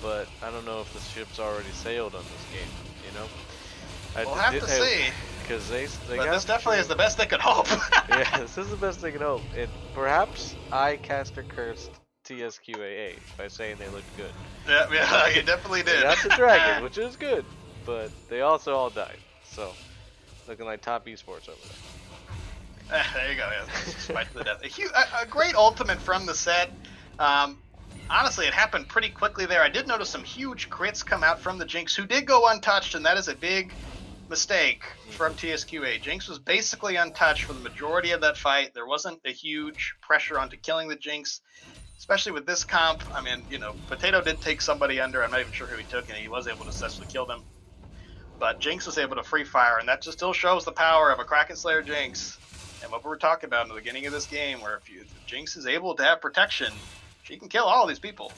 But I don't know if the ship's already sailed on this game, you know? We'll have to see. Because but this definitely is the best they could hope. Yeah, this is the best they could hope. And perhaps I caster cursed TSQAA by saying they looked good. Yeah, you definitely did. That's a dragon, which is good. But they also all died. So, looking like top esports over there. There you go. Yeah, fight to the death. A great ultimate from the set. Honestly, it happened pretty quickly there. I did notice some huge crits come out from the Jinx, who did go untouched, and that is a big mistake from TSQA. Jinx was basically untouched for the majority of that fight. There wasn't a huge pressure onto killing the Jinx, especially with this comp. I mean, you know, Potato did take somebody under. I'm not even sure who he took, and he was able to successfully kill them. But Jinx was able to free fire, and that just still shows the power of a Kraken Slayer Jinx. And what we were talking about in the beginning of this game, where if Jinx is able to have protection, she can kill all these people.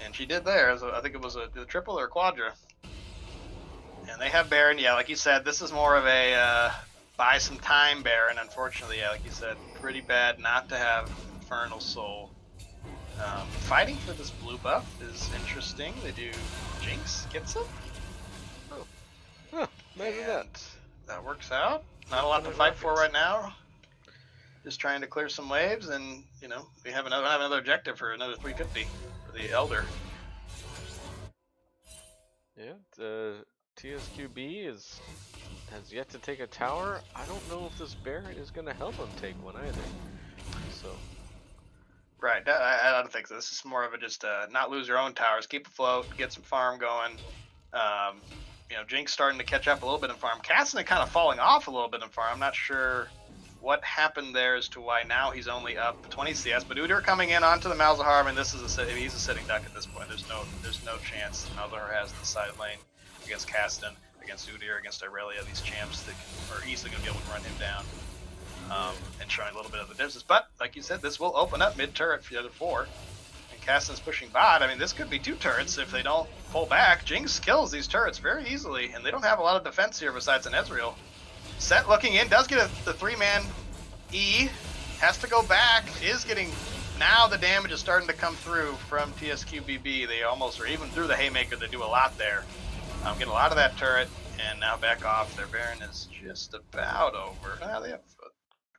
And she did there. I think it was a triple or a quadra. And they have Baron. Yeah, like you said, this is more of a buy some time Baron. Unfortunately, yeah, like you said, pretty bad not to have Infernal Soul. Fighting for this blue buff is interesting. They do Jinx gets it. Oh. Huh, imagine And that. that works out. Not a lot to fight for right now. Just trying to clear some waves, and you know we have another objective for another 350 for the Elder. Yeah, the TSQB has yet to take a tower. I don't know if this Baron is going to help him take one either. So Right, I don't think so. This is more of a just not lose your own towers, keep afloat, get some farm going. You know, Jinx starting to catch up a little bit in farm. Cassidy kind of falling off a little bit in farm. I'm not sure what happened there as to why now he's only up 20 CS. But Udyr coming in onto the Malzahar, and this is he's a sitting duck at this point. There's no chance Malzahar has the side lane against Cassidy, against Udyr, against Irelia. These champs that are easily going to be able to run him down. And showing a little bit of the distance. But, like you said, this will open up mid-turret for the other 4. And Cassidy's pushing bot. I mean, this could be 2 turrets if they don't pull back. Jinx kills these turrets very easily, and they don't have a lot of defense here besides an Ezreal. Set looking in, does get the 3-man E. Has to go back, is getting... Now the damage is starting to come through from TSQBB. They almost, or even through the Haymaker, they do a lot there. Getting a lot of that turret, and now back off. Their Baron is just about over. Now they have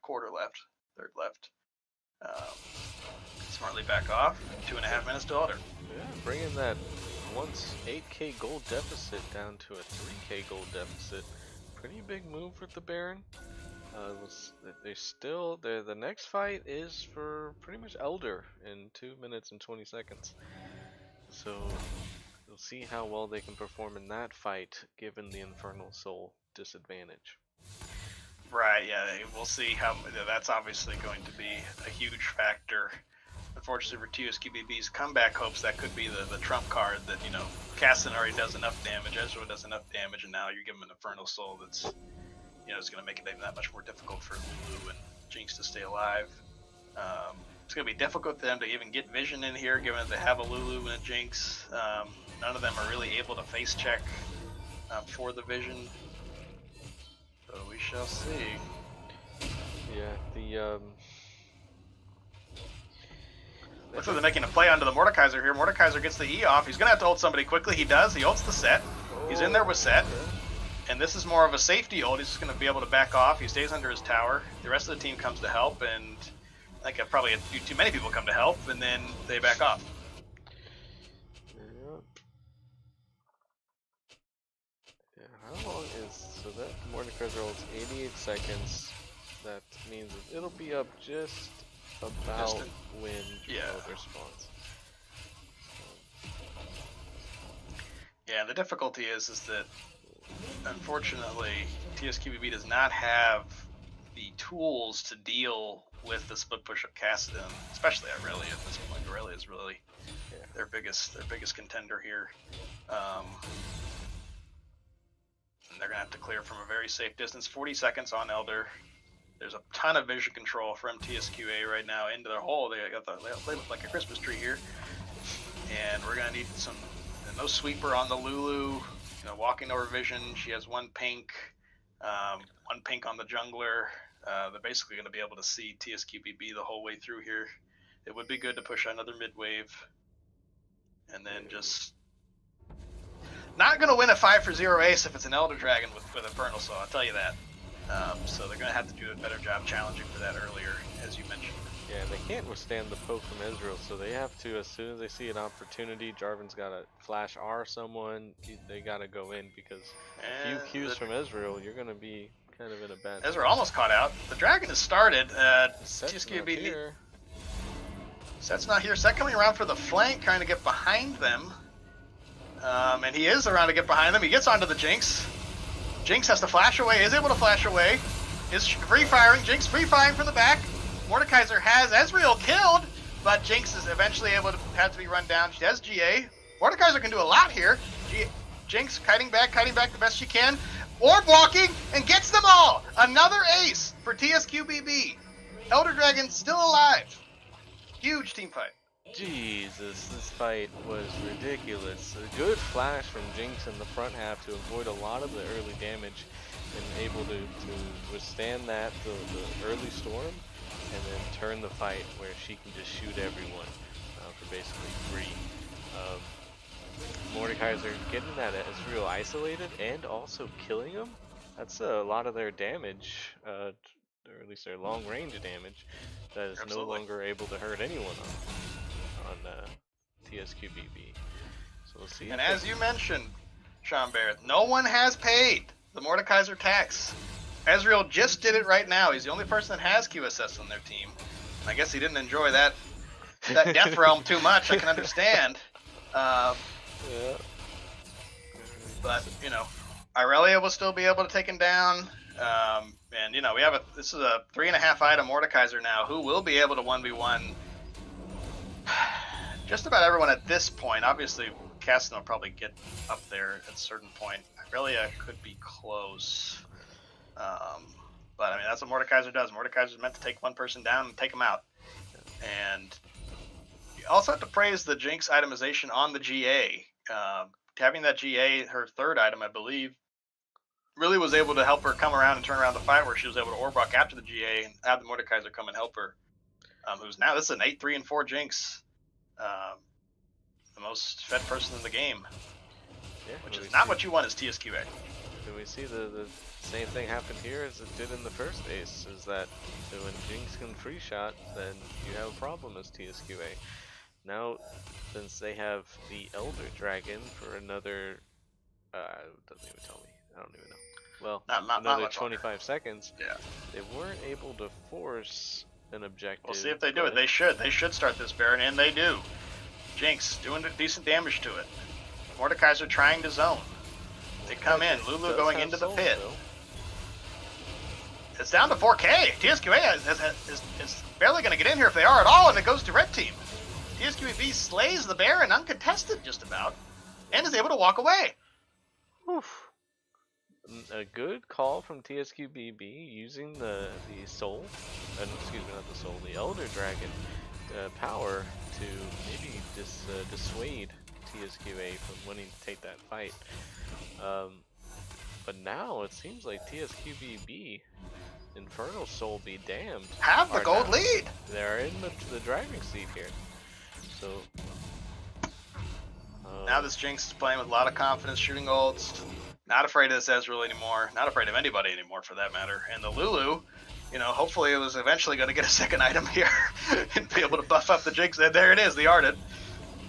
quarter left, third left. Smartly back off. 2.5 minutes to Elder. yeah, bringing that once 8k gold deficit down to a 3k gold deficit. Pretty big move with the Baron. The next fight is for pretty much Elder in 2 minutes and 20 seconds. So we'll see how well they can perform in that fight given the Infernal Soul disadvantage. Right, yeah, we'll see how. That's obviously going to be a huge factor. Unfortunately for TSQBB's comeback hopes, that could be the trump card that, you know, Cassidy already does enough damage, Ezra does enough damage, and now you're giving him an Infernal Soul that's, you know, it's going to make it that much more difficult for Lulu and Jinx to stay alive. It's going to be difficult for them to even get vision in here, given that they have a Lulu and a Jinx. None of them are really able to face check for the vision. So we shall see. Yeah, Looks like they're making a play onto the Mordekaiser here. Mordekaiser gets the E off. He's going to have to ult somebody quickly. He does. He ults the Set. He's in there with Set. And this is more of a safety ult. He's just going to be able to back off. He stays under his tower. The rest of the team comes to help. And I think probably too many people come to help. And then they back off. Yeah, how long is... So that Mordekaiser ult's 88 seconds. That means it'll be up just about when Elder spawns. Yeah, the difficulty is that unfortunately TSQBB does not have the tools to deal with the split push of Cassidy, especially Irelia at this point. Irelia is really their biggest contender here. And they're gonna have to clear from a very safe distance. 40 seconds on Elder. There's a ton of vision control from TSQA right now into their hole. They look like a Christmas tree here. And we're gonna need some, no sweeper on the Lulu, you know, walking over vision. She has 1 pink, 1 pink on the jungler. They're basically gonna be able to see TSQBB the whole way through here. It would be good to push another mid wave. And then just, not gonna win a 5-for-0 ace if it's an Elder Dragon with Infernal Soul, I'll tell you that. So they're going to have to do a better job challenging for that earlier, as you mentioned. Yeah, they can't withstand the poke from Ezreal, so they have to, as soon as they see an opportunity, Jarvan's got to flash R someone, they got to go in, because a few Qs from Ezreal, you're going to be kind of in a bad Ezreal almost caught out. The Dragon has started. TSQBB. Set's not here. Set coming around for the flank, trying to get behind them. And he is around to get behind them. He gets onto the Jinx. Jinx has to flash away, is able to flash away, is free firing, Jinx free firing from the back. Mordekaiser has Ezreal killed, but Jinx is eventually able to have to be run down. She has GA. Mordekaiser can do a lot here. Jinx kiting back the best she can. Orb walking and gets them all. Another ace for TSQBB. Elder Dragon still alive. Huge team fight. Jesus, this fight was ridiculous. A good flash from Jinx in the front half to avoid a lot of the early damage and able to withstand that, the early storm, and then turn the fight where she can just shoot everyone for basically free. Mordekaiser getting that Ezreal isolated and also killing him. That's a lot of their damage, or at least their long range damage, that is Absolutely. no longer able to hurt anyone on TSQBB. So we'll see. And as you mentioned, Sean Barrett, no one has paid the Mordekaiser tax. Ezreal just did it right now. He's the only person that has QSS on their team. I guess he didn't enjoy that Death Realm too much. I can understand. Yeah. But, you know, Irelia will still be able to take him down. And, you know, this is a 3.5 item Mordekaiser now who will be able to 1v1 just about everyone at this point. Obviously, Caston will probably get up there at a certain point. Irelia could be close. But, I mean, that's what Mordekaiser does. Mordekaiser is meant to take one person down and take them out. And you also have to praise the Jinx itemization on the GA. Having that GA, her third item, I believe, really was able to help her come around and turn around the fight where she was able to Orbrock after the GA and have the Mordekaiser come and help her. Who's now, this is an 8, 3, and 4 Jinx. The most fed person in the game. Yeah, which is not what you want as TSQA. Do we see the same thing happen here as it did in the first Ace? Is that when Jinx can free shot, then you have a problem as TSQA. Now, since they have the Elder Dragon for another, doesn't even tell me. I don't even know. Well, another 25 seconds. Yeah. They weren't able to force an objective. We'll see if they do it. They should. They should start this Baron, and they do. Jinx doing decent damage to it. Mordekaiser trying to zone. They come in. Lulu going into the pit. Though. It's down to 4K. TSQA is barely going to get in here if they are at all, and it goes to red team. TSQBB slays the Baron uncontested just about, and is able to walk away. Oof. A good call from TSQBB using the soul, excuse me, not the soul, the Elder Dragon power to maybe dissuade TSQA from winning to take that fight. But now it seems like TSQBB, Infernal Soul be damned, have the gold lead. They're in the driving seat here. So now this Jinx is playing with a lot of confidence, shooting ults. Not afraid of this Ezreal anymore. Not afraid of anybody anymore, for that matter. And the Lulu, you know, hopefully it was eventually going to get a second item here and be able to buff up the Jinx. There it is, the Ardent.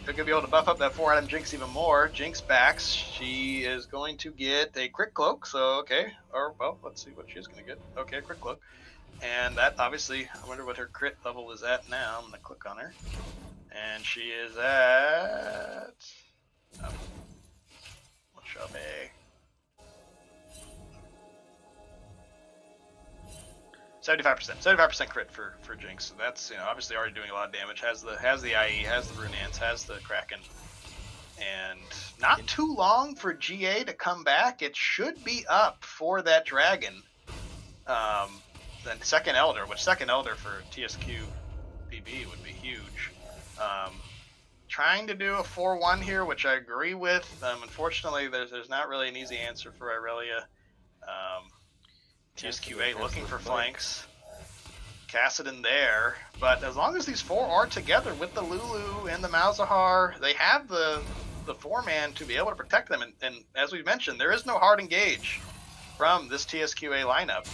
They're going to be able to buff up that 4-item Jinx even more. Jinx backs. She is going to get a Crit Cloak, so okay. Or, well, let's see what she's going to get. Okay, Crit Cloak. And that, obviously, I wonder what her crit level is at now. I'm going to click on her. And she is at... what shall I be? 75% crit for Jinx. So that's, you know, obviously already doing a lot of damage. Has the IE, has the Runance, has the Kraken, and not too long for GA to come back. It should be up for that Dragon. Then second Elder, which second Elder for TSQBB would be huge. Trying to do a 4-1 here, which I agree with. Unfortunately, there's not really an easy answer for Irelia. TSQA looking for flanks. Kassadin there. But as long as these four are together with the Lulu and the Malzahar, they have the 4-man to be able to protect them. And as we mentioned, there is no hard engage from this TSQA lineup.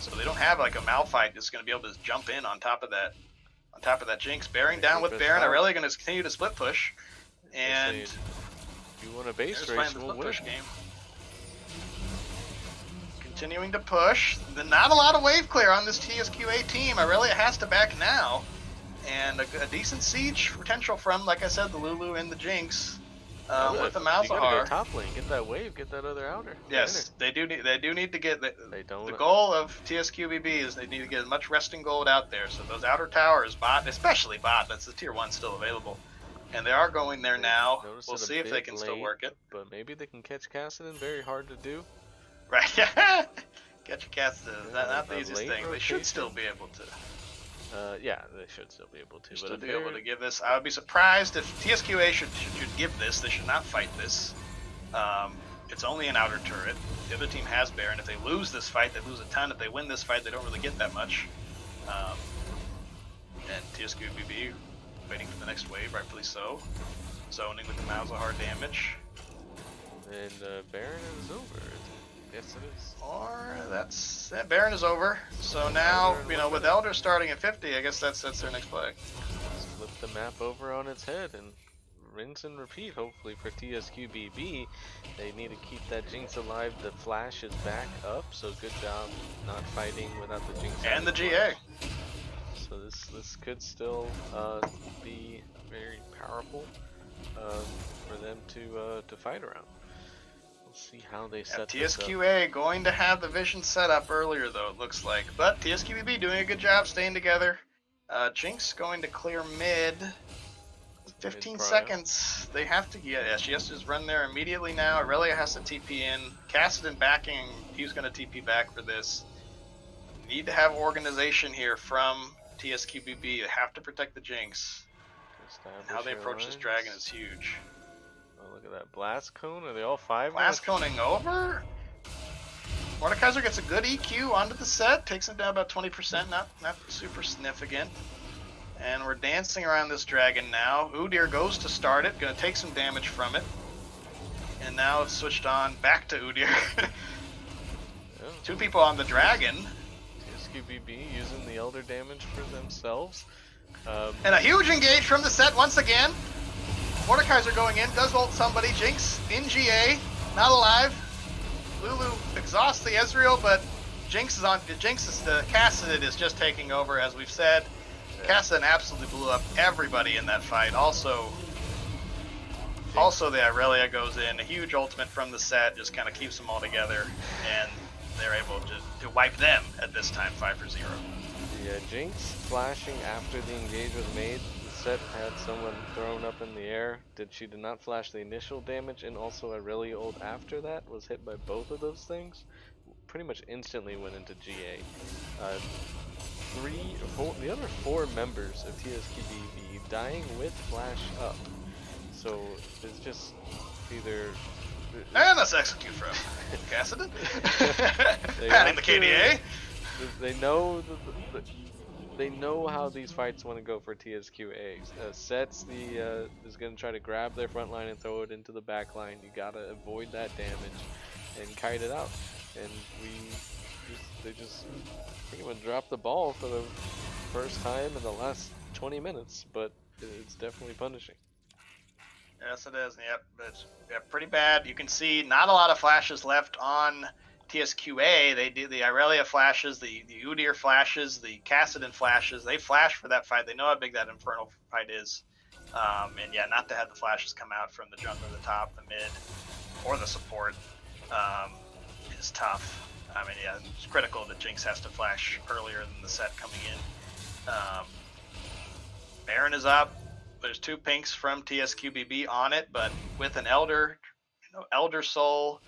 So they don't have like a Malphite that's going to be able to jump in on top of that Jinx. Bearing down with Baron. Irelia going to continue to split push. And if you want a base race, we'll win. Push game. Continuing to push. Not a lot of wave clear on this TSQA team. Irelia has to back now. And a decent siege potential from, like I said, the Lulu and the Jinx. With the Malzahar. You gotta go top lane, get that wave, get that other outer. Yes, they do need to get the goal of TSQBB is they need to get as much resting gold out there. So those outer towers, bot, especially bot, that's the tier 1 still available. And they are going there now. We'll see if they can still work it. But maybe they can catch Kassadin, very hard to do. Right. Catch a Kassadin, not the easiest thing. They should still be able to. Yeah, they should still be able to. Still be able to give this. I would be surprised if TSQA should give this. They should not fight this. It's only an outer turret. The other team has Baron. If they lose this fight, they lose a ton. If they win this fight, they don't really get that much. And TSQBB waiting for the next wave, rightfully so. zoning with the Malzahar damage. And Baron is over. Yes, it is. Or Baron is over. So now, with Elder starting at 50, I guess that's their next play. Just flip the map over on its head and rinse and repeat, hopefully, for TSQBB. They need to keep that Jinx alive. The Flash is back up, so good job not fighting without the Jinx. And the GA. So this could still be very powerful for them to fight around. We'll see how they set this up. TSQA going to have the vision set up earlier, though, it looks like. But TSQBB doing a good job staying together. Jinx going to clear mid. 15 seconds. They have to, she has to just run there immediately now. Aurelia has to TP in. Kassadin backing, he's going to TP back for this. Need to have organization here from TSQBB. They have to protect the Jinx. And how they approach this dragon is huge. Oh, look at that blast cone. Are they all five? Blast coning over. Mordekaiser gets a good EQ onto the set. Takes him down about 20%. Not super significant. And we're dancing around this dragon now. Udyr goes to start it. Gonna take some damage from it. And now it's switched on back to Udyr. Two people on the dragon. TSQBB using the Elder damage for themselves. And a huge engage from the set once again. Mordekaiser going in, does ult somebody. Jinx in GA, not alive. Lulu exhausts the Ezreal, but Jinx is the Kassadin is just taking over, as we've said. Kassadin absolutely blew up everybody in that fight. Also the Aurelia goes in, a huge ultimate from the set, just kind of keeps them all together, and they're able to wipe them at this time, 5-0. Yeah, Jinx flashing after the engage was made. The set had someone thrown up in the air. She did not flash the initial damage, and also Aurelia ult after that was hit by both of those things. Pretty much instantly went into GA. The other four members of TSQBB dying with flash up. So it's just either. And that's execute from Kassadin. Patting the KDA. They know how these fights want to go for TSQA. Sets is going to try to grab their front line and throw it into the back line. You got to avoid that damage and kite it out. And they just pretty much dropped the ball for the first time in the last 20 minutes, but it's definitely punishing. Yes, it is. Yep, it's pretty bad. You can see not a lot of flashes left on TSQA. They do the Aurelia flashes, the Udyr flashes, the Kassadin flashes. They flash for that fight. They know how big that Infernal fight is. And yeah, not to have the flashes come out from the jungler, the top, the mid, or the support is tough. I mean, yeah, it's critical that Jinx has to flash earlier than the set coming in. Baron is up. There's two pinks from TSQBB on it, but with an Elder, Elder Soul,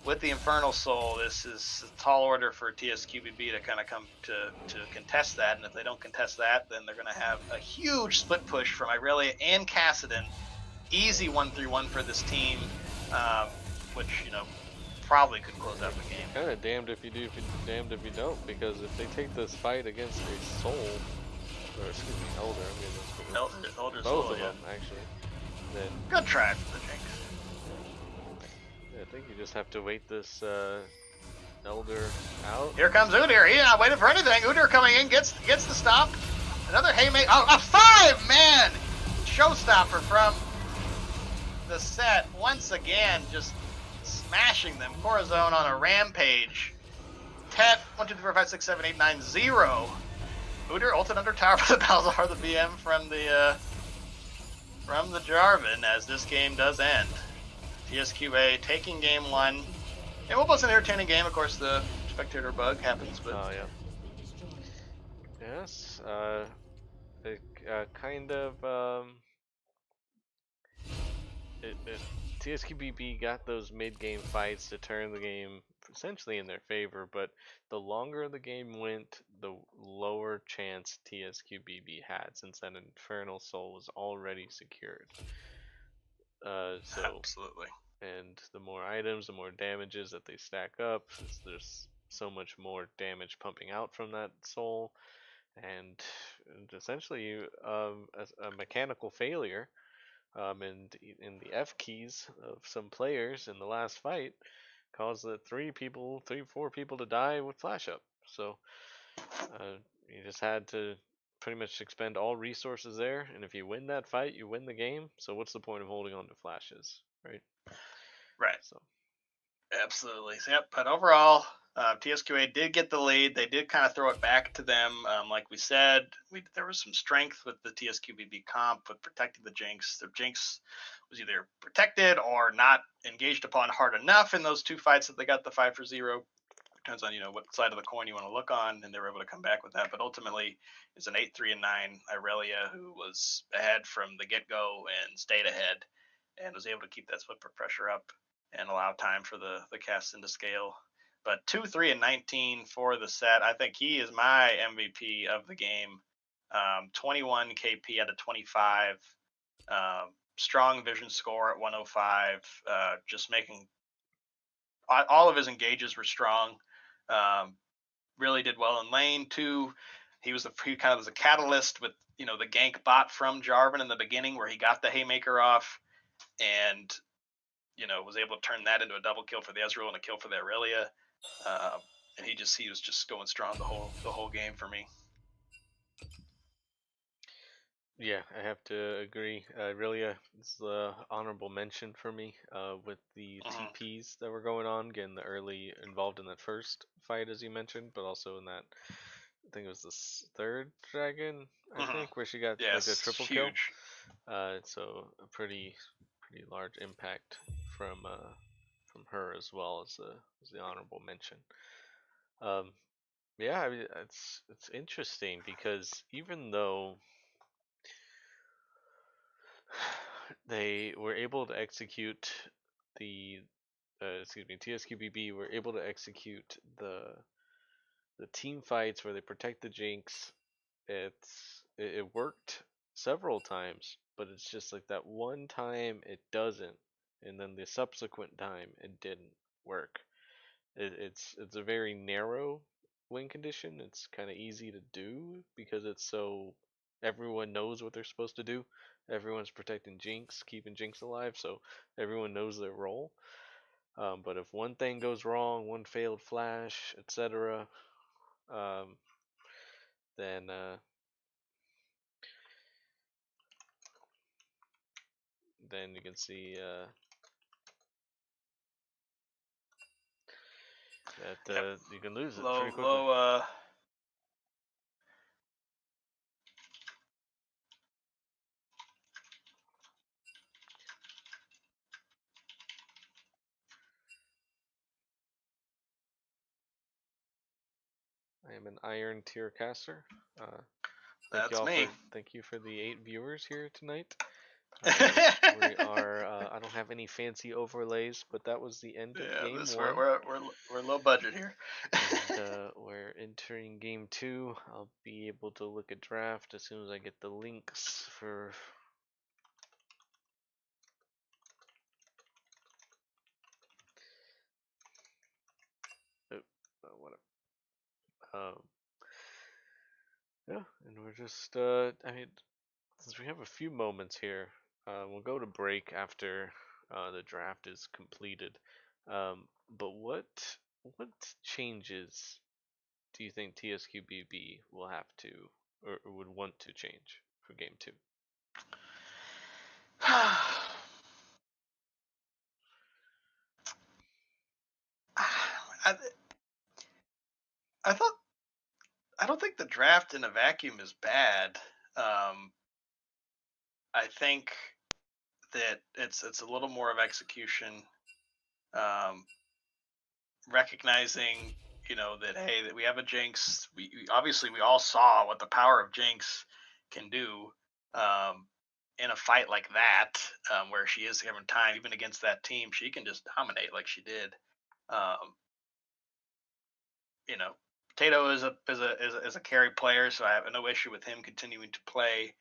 with the Infernal Soul, this is a tall order for TSQBB to kind of come to contest that. And if they don't contest that, then they're going to have a huge split push from Aurelia and Kassadin. Easy 1-3-1 for this team, which, probably could close out the game. Kind of damned if you do, damned if you don't, because if they take this fight against a Soul, or excuse me, Elder, Elder both Soul, of them actually, then good try for the Jinx. I think you just have to wait this Elder out. Here comes Udyr. He's not waiting for anything. Udyr coming in, gets the stop. Another haymaker. Oh, a 5-man showstopper from the set once again, just smashing them. Corazon on a rampage. 10, 1, 2, 3, 4, 5, 6, 7, 8, 9, 0. Udyr ulted under tower for the Malzahar, the BM from the Jarvan, as this game does end. TSQA taking game one. It was an entertaining game. Of course, the spectator bug happens, but oh yeah. Yes. It kind of TSQBB got those mid-game fights to turn the game essentially in their favor, but the longer the game went, the lower chance TSQBB had, since that Infernal Soul was already secured. absolutely. And the more items, the more damages that they stack up, since there's so much more damage pumping out from that soul, and essentially a mechanical failure And in the F keys of some players in the last fight caused the 4 people to die with flash up. So you just had to pretty much expend all resources there, and if you win that fight, you win the game. So what's the point of holding on to flashes, right? Right. So Absolutely. Yep. But overall, TSQA did get the lead. They did kind of throw it back to them. Like we said, there was some strength with the TSQBB comp with protecting the Jinx. The Jinx was either protected or not engaged upon hard enough in those 2 fights that they got the 5-0. Depends on what side of the coin you want to look on, and they were able to come back with that. But ultimately, it's an 8-3-9 Irelia who was ahead from the get-go and stayed ahead, and was able to keep that split pressure up and allow time for the cast into scale. But 2-3-19 for the set. I think he is my MVP of the game. 21 KP out of 25. Strong vision score at 105. Just making all of his engages were strong. Really did well in lane 2. He kind of was a catalyst with the gank bot from Jarvan in the beginning, where he got the haymaker off and was able to turn that into a double kill for the Ezreal and a kill for the Aurelia. And he was just going strong the whole game for me. yeah, I have to agree. Irelia is the honorable mention for me with the TPs that were going on, getting the early involved in that first fight, as you mentioned, but also in that, I think it was the third dragon, I think, where she got like a triple kill. Huge. So a pretty large impact from her as well as the honorable mention. Yeah, I mean, it's interesting because even though they were able to execute the TSQBB were able to execute the team fights where they protect the Jinx. It worked several times, but it's just like that one time it doesn't, and then the subsequent time it didn't work. It's a very narrow win condition. It's kind of easy to do because it's so everyone knows what they're supposed to do. Everyone's protecting Jinx, keeping Jinx alive, so everyone knows their role. But if one thing goes wrong, one failed flash, etc., um, then you can see that you can lose it pretty quickly. I am an Iron Tier caster. That's me. Thank you for the 8 viewers here tonight. We are. I don't have any fancy overlays, but that was the end of game 1. We're low budget here. And we're entering game 2. I'll be able to look at draft as soon as I get the links for. Whatever. Yeah, and we're just. I mean, since we have a few moments here, we'll go to break after the draft is completed. But what changes do you think TSQBB will have to or would want to change for game 2? I thought I don't think the draft in a vacuum is bad. I think that it's a little more of execution, recognizing that hey, that we have a Jinx. We obviously we all saw what the power of Jinx can do in a fight like that, where she is having time even against that team. She can just dominate like she did. Um, Tato is a carry player, so I have no issue with him continuing to play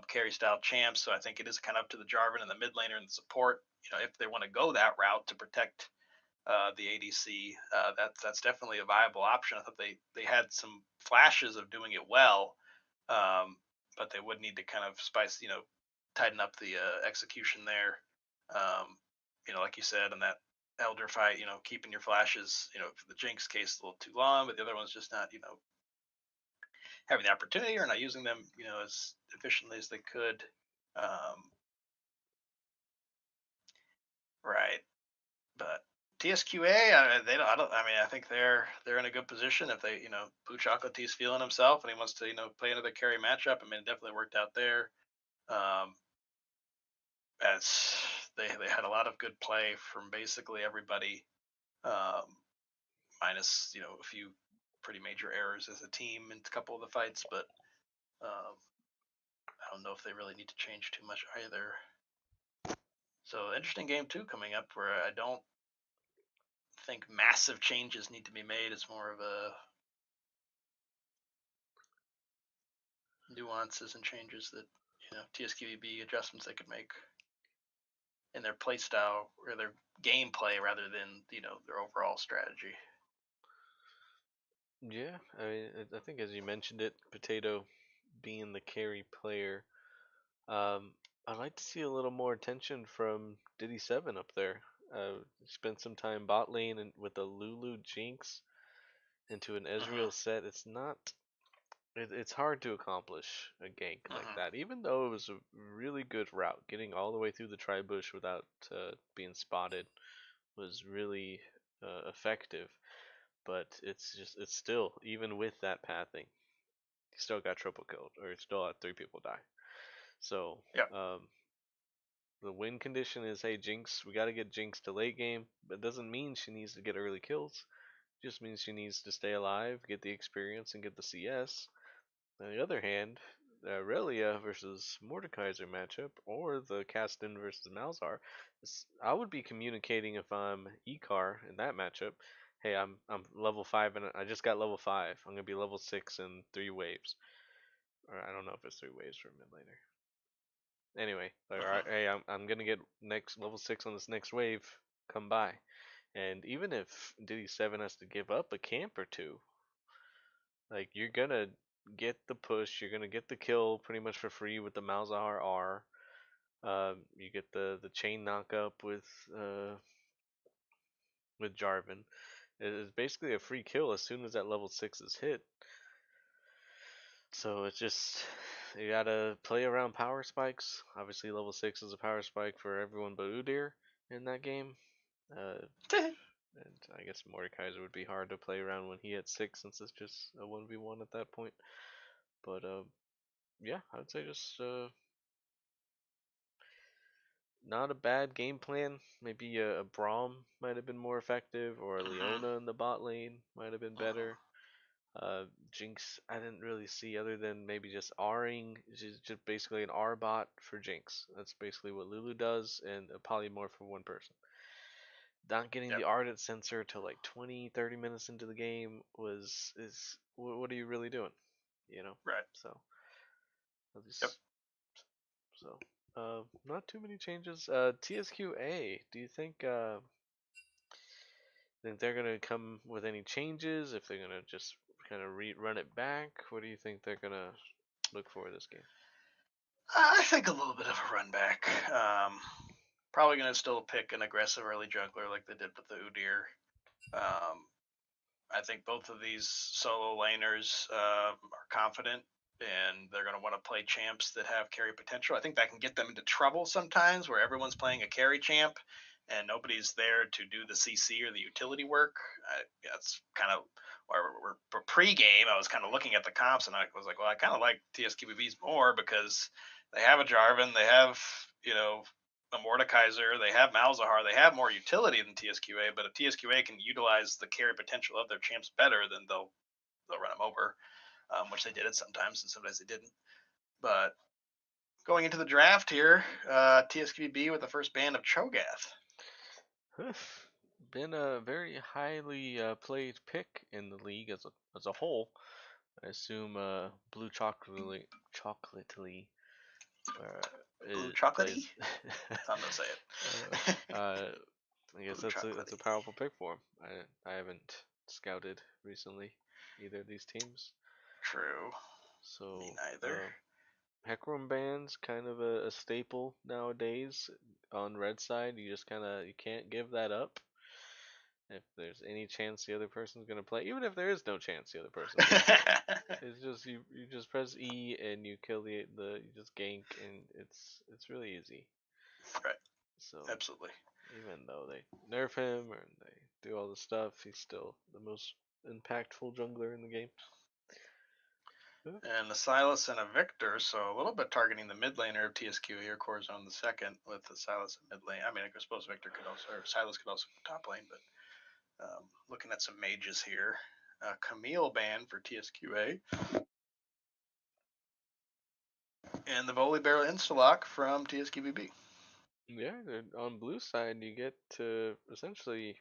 carry style champs. So I think it is kind of up to the Jarvan and the mid laner and the support. If they want to go that route to protect the ADC, that's definitely a viable option. I thought they had some flashes of doing it well, but they would need to kind of spice tighten up the execution there. Like you said, in that Elder fight, keeping your flashes, for the Jinx case, a little too long, but the other one's just not, having the opportunity or not using them, as efficiently as they could. Right. But TSQA, they don't. I don't. I mean, I think they're in a good position if they, Blue Chocolate Tea's feeling himself and he wants to, play another carry matchup. I mean, it definitely worked out there. Um, as they had a lot of good play from basically everybody, minus a few pretty major errors as a team in a couple of the fights, but I don't know if they really need to change too much either. So interesting game 2 coming up where I don't think massive changes need to be made. It's more of a nuances and changes that TSQBB adjustments they could make in their play style or their gameplay rather than their overall strategy. Yeah, I mean, I think as you mentioned it, Potato being the carry player, um, I'd like to see a little more attention from Diddy7 up there. Spent some time bot lane and with a Lulu Jinx into an Ezreal set. It's hard to accomplish a gank like that, even though it was a really good route. Getting all the way through the tri-bush without being spotted was really effective. But it's still, even with that pathing, you still got triple killed, or you still had 3 people die. So, Yep. The win condition is, hey, Jinx, we got to get Jinx to late game, but it doesn't mean she needs to get early kills. It just means she needs to stay alive, get the experience, and get the CS. On the other hand, the Aurelia versus Mordekaiser matchup, or the Caston versus Malzahar, I would be communicating if I'm Icar in that matchup. Hey, I'm level 5 and I just got level 5. I'm gonna be level 6 in 3 waves, or I don't know if it's 3 waves for mid laner. Anyway, like, alright, hey, I'm gonna get next level 6 on this next wave. Come by. And even if Diddy7 has to give up a camp or two, like, you're gonna get the push, you're gonna get the kill pretty much for free with the Malzahar R. You get the chain knockup with Jarvan. It is basically a free kill as soon as that level 6 is hit. So it's just, you gotta play around power spikes. Obviously, level 6 is a power spike for everyone but Udyr in that game. And I guess Mordekaiser would be hard to play around when he had 6, since it's just a 1v1 at that point. But yeah, I'd say just not a bad game plan. Maybe a Braum might have been more effective, or a Leona in the bot lane might have been better. Jinx, I didn't really see, other than maybe just Ring, just basically an R bot for Jinx. That's basically what Lulu does, and a polymorph for one person. Not getting the Ardent sensor till like 20-30 minutes into the game is what are you really doing? Right. So at least, so not too many changes. TSQA, do you think they're gonna come with any changes? If they're gonna just kind of run it back, what do you think they're gonna look for this game? I think a little bit of a run back. Probably going to still pick an aggressive early jungler like they did with the Udyr. I think both of these solo laners are confident, and they're going to want to play champs that have carry potential. I think that can get them into trouble sometimes, where everyone's playing a carry champ and nobody's there to do the CC or the utility work. That's kind of why we're pre-game. I was kind of looking at the comps, and I was like, well, I kind of like TSQBB's more because they have a Jarvan, they have a Mordekaiser, they have Malzahar, they have more utility than TSQA, but if TSQA can utilize the carry potential of their champs better, then they'll run them over, which they did it sometimes, and sometimes they didn't. But going into the draft here, TSQB with the first ban of Cho'Gath. Been a very highly played pick in the league as a whole. I assume Blue Chocolately Blue plays. chocolatey? I'm gonna say it. I guess Blue that's a chocolatey. powerful pick for him. I haven't scouted recently either of these teams, True. so Me neither. Hecarim ban's kind of a staple nowadays on red side. You just you can't give that up. If there's any chance the other person's gonna play, even if there is no chance the other person's gonna play, it's just you just press E and you kill you just gank and it's really easy. Right. So Absolutely. even though they nerf him and they do all the stuff, he's still the most impactful jungler in the game. And the Silas and a Victor, so a little bit targeting the mid laner of TSQ here, Corazon the second with the Silas in mid lane. I mean, I suppose Victor could also, or Silas could also go top lane, but looking at some mages here. Camille ban for TSQA. And the Volibear Instalock from TSQBB. Yeah, on blue side you get to essentially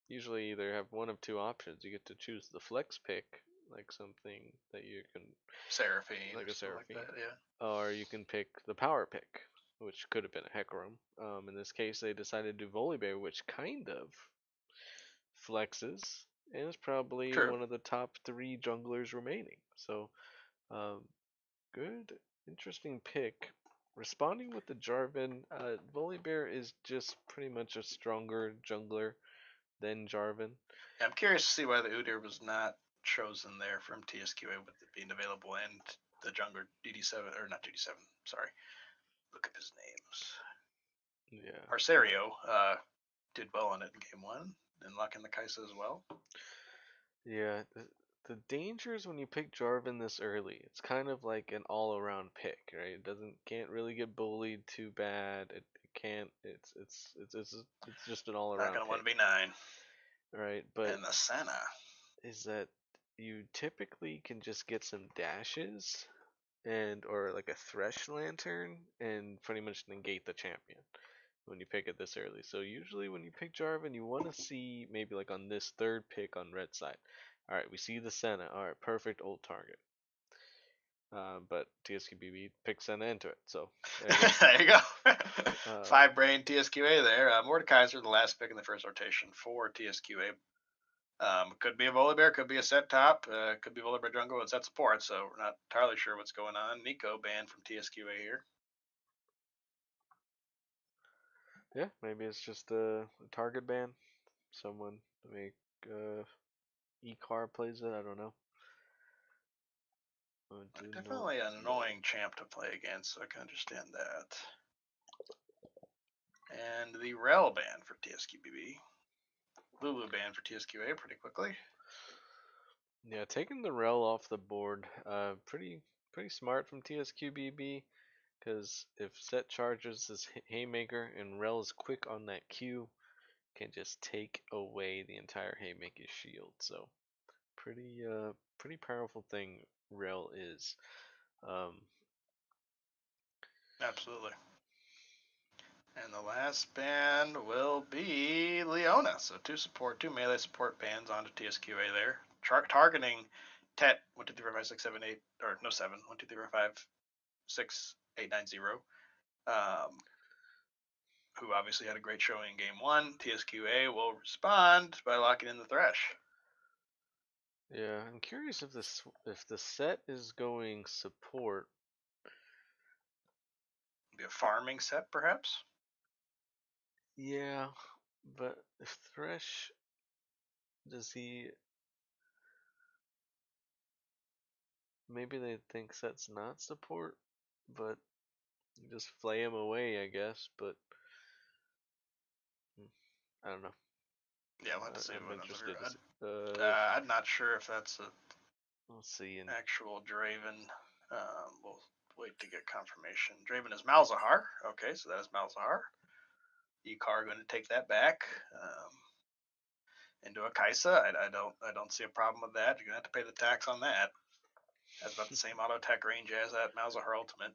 usually either have one of two options. You get to choose the flex pick, like something that you can Seraphine. like a Seraphine. Like that, yeah. Or you can pick the power pick, which could have been a Hecarim. In this case, they decided to do Volibear, which kind of flexes and is probably True. one of the top 3 junglers remaining. So, um, good, interesting pick. Responding with the Jarvan, Volibear is just pretty much a stronger jungler than Jarvan. Yeah, I'm curious to see why the Udyr was not chosen there from TSQA with it being available and the jungler DD7, or not DD7, sorry. Look up his names. Yeah. Arcerio did well on it in game 1, and Luck in the Kaisa as well. Yeah, the dangers when you pick Jarvan this early, it's kind of like an all-around pick, right? It can't really get bullied too bad. It can't. It's just an all-around Not going to pick, 1v9. right? But And the Senna. is that you typically can just get some dashes and or like a Thresh Lantern and pretty much negate the champion when you pick it this early. So usually when you pick Jarvan, you want to see maybe like on this third pick on red side. All right, we see the Senna. All right, perfect ult target. But TSQBB picks Senna into it. So there you go. 5 brain TSQA there. Mordekaiser, the last pick in the first rotation for TSQA. Could be a Volibear, could be a set top, could be Volibear jungle and set support, so we're not entirely sure what's going on. Nico banned from TSQA here. Yeah, maybe it's just a target ban. Someone to make E-Car plays it. I don't know. Definitely an annoying champ to play against, so I can understand that. And the Rel ban for TSQBB. Lulu ban for TSQA pretty quickly. Yeah, taking the Rel off the board, pretty smart from TSQBB, because if set charges his Haymaker and Rel is quick on that Q, can just take away the entire Haymaker shield. So pretty powerful thing Rel is. Absolutely. And the last ban will be Leona. So two melee support bans onto TSQA there. Targeting Tet 1, 2, 3, 4, 5, 6, 7, 8, or no 7, 1, 2, 3, 4, 5, 6, 8, 9, 0. Who obviously had a great showing in game 1. TSQA will respond by locking in the Thresh. Yeah, I'm curious if the set is going support. Be a farming set, perhaps. Yeah, but if Thresh does he? Maybe they think set's not support, but you just flay him away, I guess. But I don't know. Yeah, we'll have to see I'm what interested. I'm not sure if that's a Let's see. actual Draven. We'll wait to get confirmation. Draven is Malzahar. Okay, so that is Malzahar. Ekar going to take that back into a Kaisa. I don't see a problem with that. You're gonna have to pay the tax on that. That's about the same auto tech range as that Malzahar Ultimate.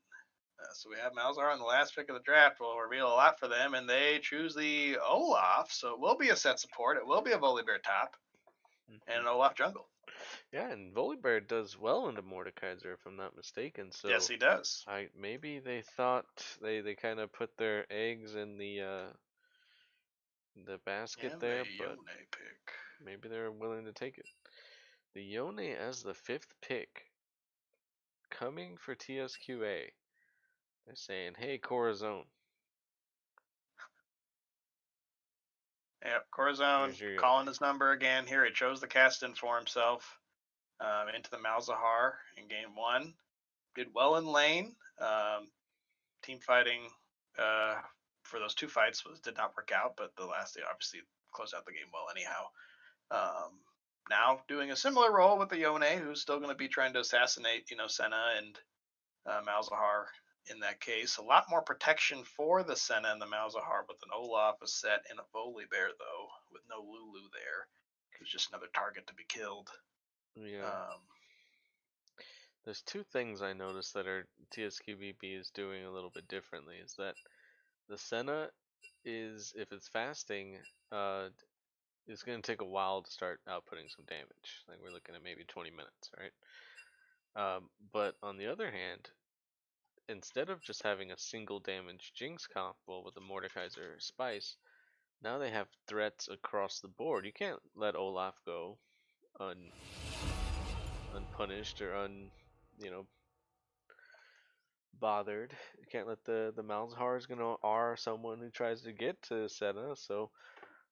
So we have Malzahar on the last pick of the draft. Will reveal a lot for them, and they choose the Olaf. So it will be a set support. It will be a Volibear top and an Olaf jungle. Yeah, and Volibear does well into Mordekaiser, if I'm not mistaken. So yes, he does. Maybe they thought they kind of put their eggs in the basket And there, the but Yone pick. maybe they're willing to take it. The Yone as the 5th pick coming for TSQA. They're saying, "Hey, Corazon, Yep, Corazon here's your calling Yone." his number again here. He chose the cast in for himself into the Malzahar in game one. Did well in lane. Team fighting for those two fights did not work out, but the last, they obviously closed out the game well anyhow. Now doing a similar role with the Yone, who's still going to be trying to assassinate, Senna and Malzahar in that case. A lot more protection for the Senna and the Malzahar with an Olaf, a Set, and a Volibear, though, with no Lulu there. It's just another target to be killed. Yeah. There's two things I noticed that our TSQBB is doing a little bit differently. Is that the Senna is, if it's fasting, it's going to take a while to start outputting some damage. Like we're looking at maybe 20 minutes, right? But on the other hand, instead of just having a single damage Jinx combo with the Mordekaiser Spice, now they have threats across the board. You can't let Olaf go unpunished or bothered. You can't let the Malzahar is gonna R someone who tries to get to Senna. So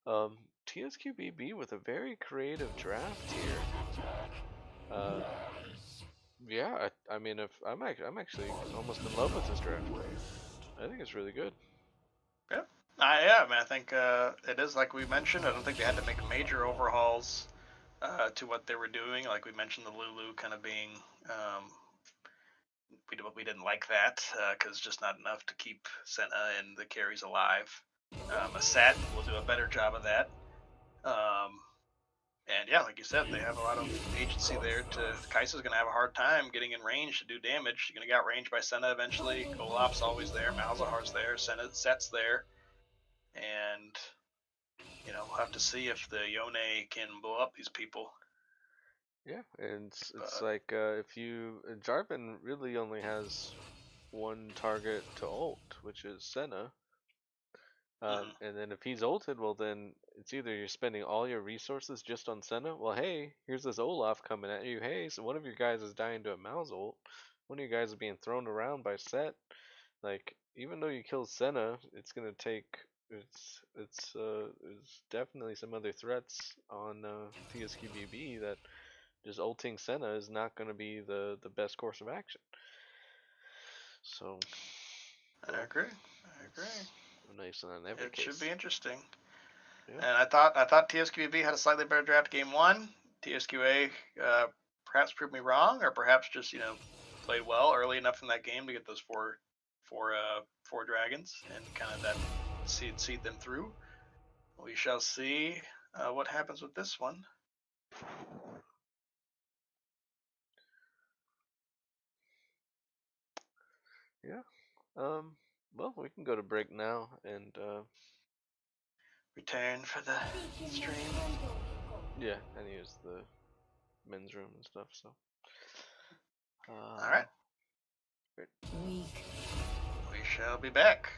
TSQBB with a very creative draft here. Yeah, I mean, if I'm actually almost in love with this draft. I think it's really good. Yep. Yeah, I mean, I think it is like we mentioned. I don't think they had to make major overhauls to what they were doing. Like we mentioned, the Lulu kind of being, we didn't like that because just not enough to keep Senna and the carries alive. A Sat will do a better job of that. And yeah, like you said, they have a lot of agency there. Kai'Sa's going to have a hard time getting in range to do damage. She's going to get outranged by Senna eventually. Olaf's always there. Malzahar's there. Set's there. And, we'll have to see if the Yone can blow up these people. Yeah, and it's like if Jarvan really only has one target to ult, which is Senna. And then if he's ulted, well then it's either you're spending all your resources just on Senna. Well, hey, here's this Olaf coming at you. Hey, so one of your guys is dying to a mouse ult. One of you guys is being thrown around by Set. Like even though you kill Senna, it's gonna take there's definitely some other threats on TSQBB that just ulting Senna is not gonna be the best course of action. So I agree. nice on every It case. should be interesting. Yeah. And I thought TSQBB had a slightly better draft game one. TSQA perhaps proved me wrong, or perhaps just played well early enough in that game to get those four dragons and kind of that seed them through. We shall see what happens with this one. Yeah. Well, we can go to break now and return for the stream. Yeah, and use the men's room and stuff. So. All right. Weak. We shall be back.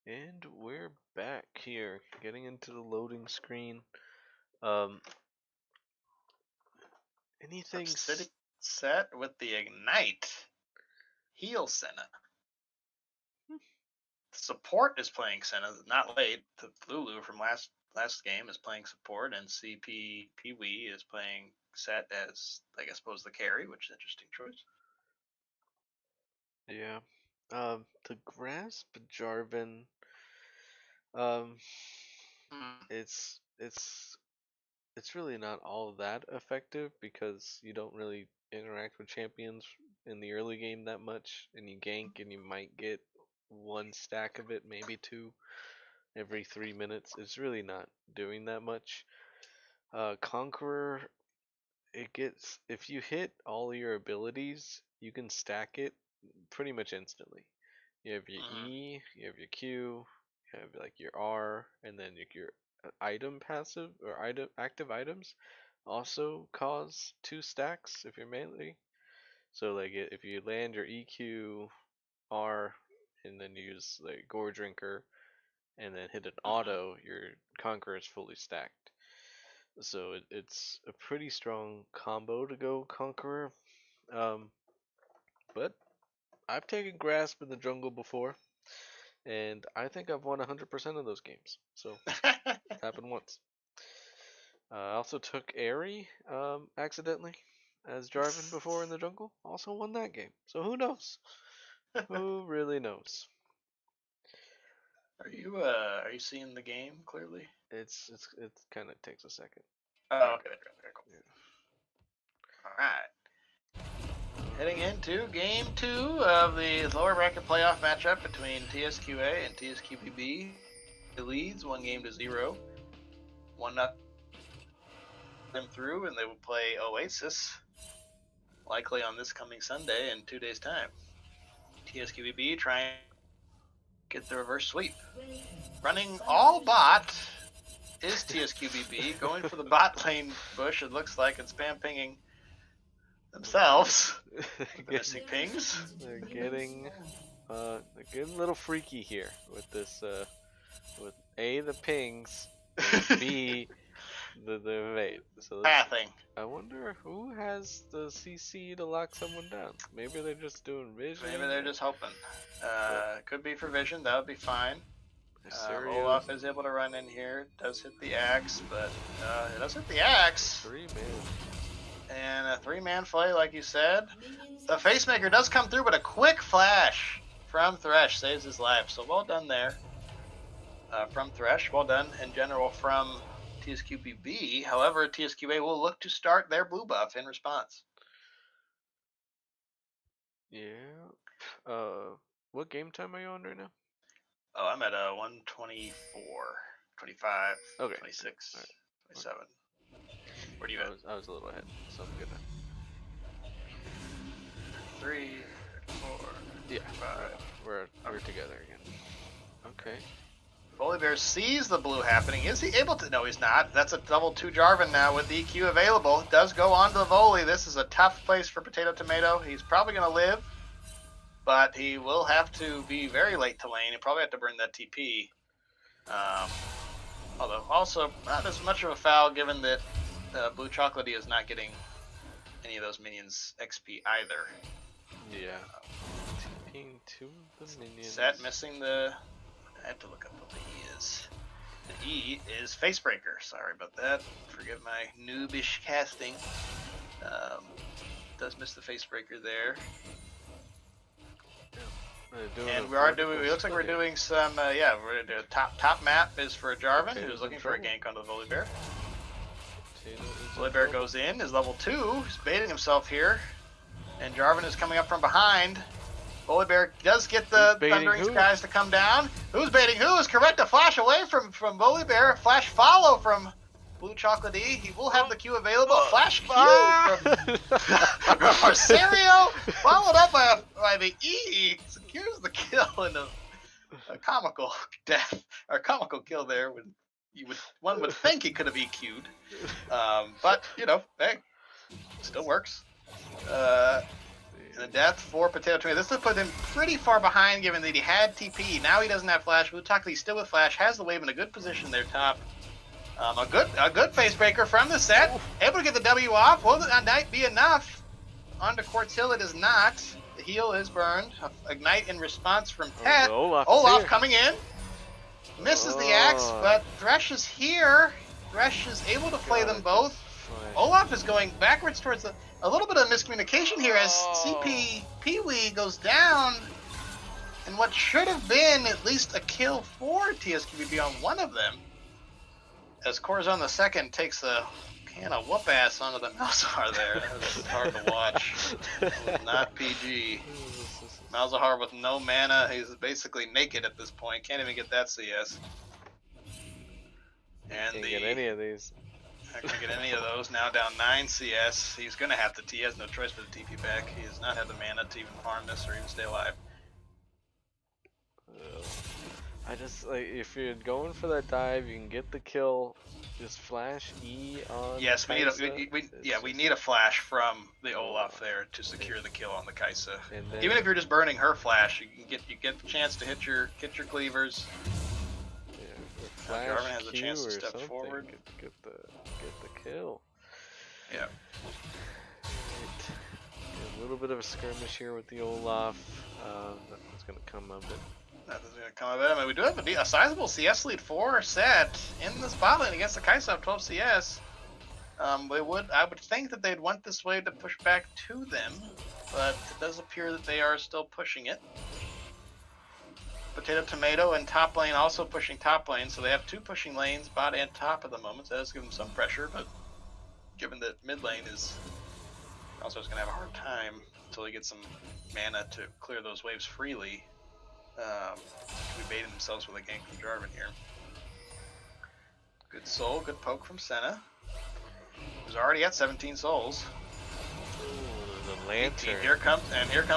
And we're back here, getting into the loading screen. Um, anything? City set with the Ignite. Heal Senna. Support is playing Senna, not late. The Lulu from last game is playing support, and CP Pee Wee is playing Set as, like, I suppose, the carry, which is an interesting choice. Yeah. To grasp Jarvan, um, Mm. it's really not all that effective because you don't really interact with champions in the early game that much, and you gank and you might get one stack of it, maybe two every 3 minutes. It's really not doing that much. Conqueror, it gets if you hit all your abilities, you can stack it pretty much instantly. You have your Mm-hmm. E, you have your Q, you have like your R, and then your item passive or item active items also cause two stacks if you're melee. So like if you land your EQ R and then use like Gore Drinker and then hit an Mm-hmm. auto, your Conqueror is fully stacked. So it's a pretty strong combo to go Conqueror. Um, but I've taken Grasp in the jungle before, and I think I've won 100% of those games. So it's happened once. I also took Airy accidentally as Jarvan before in the jungle. Also won that game. So who knows? Who really knows? Are you seeing the game clearly? It kind of takes a second. Oh, okay, cool. Yeah. All right. Heading into game 2 of the lower bracket playoff matchup between TSQA and TSQBB. The leads 1-0. 1-0 them through, and they will play Oasis, likely on this coming Sunday in 2 days' time. TSQBB trying to get the reverse sweep. Running all bot is TSQBB, going for the bot lane push, it looks like, and spam pinging themselves. Missing pings. They're getting a little freaky here with this with A, the pings, and B, the evade. So Pathing. I wonder who has the CC to lock someone down. Maybe they're just doing vision. Maybe they're just hoping. Could be for vision. That would be fine. Asirio's Olaf is able to run in here. Does hit the axe, but it does hit the axe. 3-man. And a 3-man play, like you said. The Facemaker does come through, but a quick flash from Thresh saves his life. So well done there from Thresh. Well done in general from TSQBB. However, TSQA will look to start their blue buff in response. Yeah. What game time are you on right now? Oh, I'm at 124, 25, Okay. 26, Right. 27. Where do you at? I was a little ahead, so I'm good now. 3, 4, Yeah. 5. We're together again. Okay. Volibear sees the blue happening. Is he able to? No, he's not. That's a double 2 Jarvan now with EQ available. Does go on to the volley. This is a tough place for Potato Tomato. He's probably going to live, but he will have to be very late to lane. He'll probably have to burn that TP. Although also not as much of a foul given that Blue Chocolatey is not getting any of those minions XP either. Yeah. TPing 2 of the minions. Set missing the... I have to look up what the E is. The E is Facebreaker. Sorry about that. Forgive my noobish casting. Does miss the Facebreaker there. And we are doing. It looks like we're doing some. Yeah, we're the top map is for Jarvan, who's looking for a gank onto the Volibear. Volibear goes in, is level 2. He's baiting himself here, and Jarvan is coming up from behind. Volibear does get the Thundering Skies to come down. Who's baiting who is correct. A flash away from Volibear. Flash follow from Blue Chocolatey. He will have the Q available. A flash Q from Arcerio, followed up by the E. Secures the kill in a comical death, or comical kill there. When one would think he could have EQ'd, but you know, hey, still works. And a death for Potato Tomato. This would put him pretty far behind, given that he had TP. Now he doesn't have Flash. Utaki still with Flash, has the wave in a good position there top. A good face breaker from the set. Able to get the W off. Will that Ignite be enough? Onto Quartz Hill it is not. The heal is burned. Ignite in response from Ted. Olaf coming in. Misses the axe, but Thresh is here. Thresh is able to play them both. Olaf is going backwards towards a little bit of miscommunication here as CP Pee-wee goes down. And what should have been at least a kill for TSQBB on one of them. As Corazon the second takes a can of whoop ass onto the Malzahar there. That was hard to watch. It was not PG. Malzahar with no mana. He's basically naked at this point. Can't even get that CS. And Can't get any of these. I can't get any of those. Now down 9 CS. He's going to have to He has no choice but to TP back. He does not have the mana to even farm this or even stay alive. I just, like, if you're going for that dive, you can get the kill. Just flash E on. Yes, we need a flash from the Olaf there to secure the kill on the Kaisa. Even if you're just burning her flash, you get the chance to hit your cleavers. Flash Jarvan has a Q chance to or step something. forward. Get the kill. Yeah. Right. A little bit of a skirmish here with the Olaf. Nothing's gonna come of it. Nothing's going to come of it. I mean, we do have a sizable CS lead for set in the spot lane against the Kaisa of 12 CS. I would think that they'd want this wave to push back to them, but it does appear that they are still pushing it. Potato Tomato and top lane also pushing top lane, so they have two pushing lanes, bot and top at the moment. So that does give them some pressure, but given that mid lane is also going to have a hard time until he gets some mana to clear those waves freely. We baited themselves with a gank from Jarvan here. Good soul, good poke from Senna. Who's already at 17 souls. Ooh, the lantern. Here comes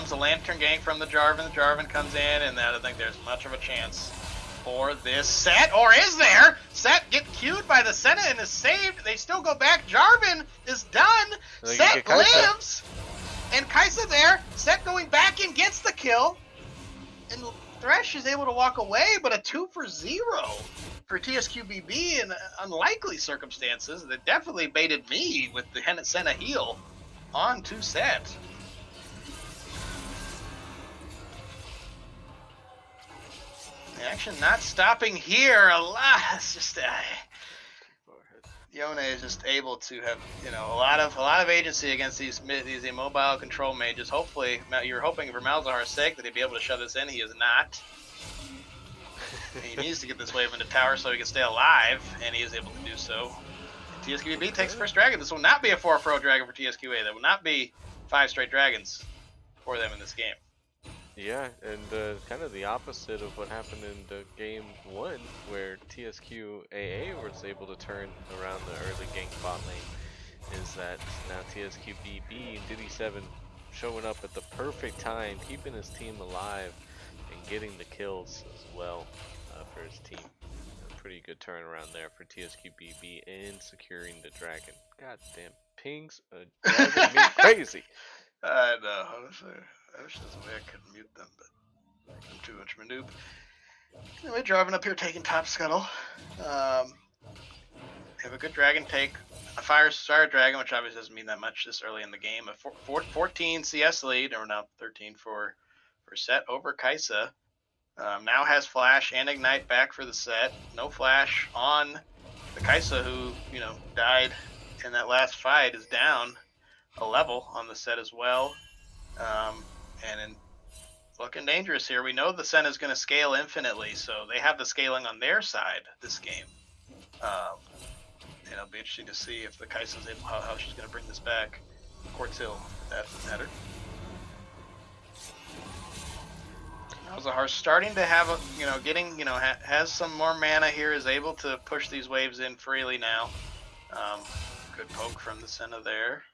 the lantern gank from the Jarvan. The Jarvan comes in, and I don't think there's much of a chance for this set. Or is there? Set get queued by the Senna and is saved. They still go back. Jarvan is done. Set lives. And Kaisa there. Set going back and gets the kill. And Thresh is able to walk away, but a 2 for 0 for TSQBB in unlikely circumstances. That definitely baited me with the Senna heal on 2 set. The action not stopping here. Alas, just Yone is just able to have a lot of agency against these immobile control mages. Hopefully, you're hoping for Malzahar's sake that he'd be able to shove this in. He is not. He needs to get this wave into tower so he can stay alive, and he is able to do so. And TSQBB takes first dragon. This will not be a 4-4 dragon for TSQA. There will not be 5 straight dragons for them in this game. Yeah, and kind of the opposite of what happened in the game 1, where TSQAA was able to turn around the early gank bot lane, is that now TSQBB and Diddy7 showing up at the perfect time, keeping his team alive, and getting the kills as well for his team. A pretty good turnaround there for TSQBB and securing the dragon. God damn, pings are driving me crazy. I know, honestly. I wish there's a way I could mute them, but I'm too much of a noob. Anyway, driving up here, taking top scuttle. Have a good dragon take. A fire dragon, which obviously doesn't mean that much this early in the game. A 14 CS lead, or now 13 for set over Kaisa. Now has flash and ignite back for the set. No flash on the Kaisa, who died in that last fight, is down a level on the set as well. And looking dangerous here. We know the Senna is going to scale infinitely, so they have the scaling on their side this game. And it'll be interesting to see if the Kaisa's able, how she's going to bring this back. Quartz Hill, that matter. Malzahar starting to have has some more mana here, is able to push these waves in freely now. Good poke from the Senna there.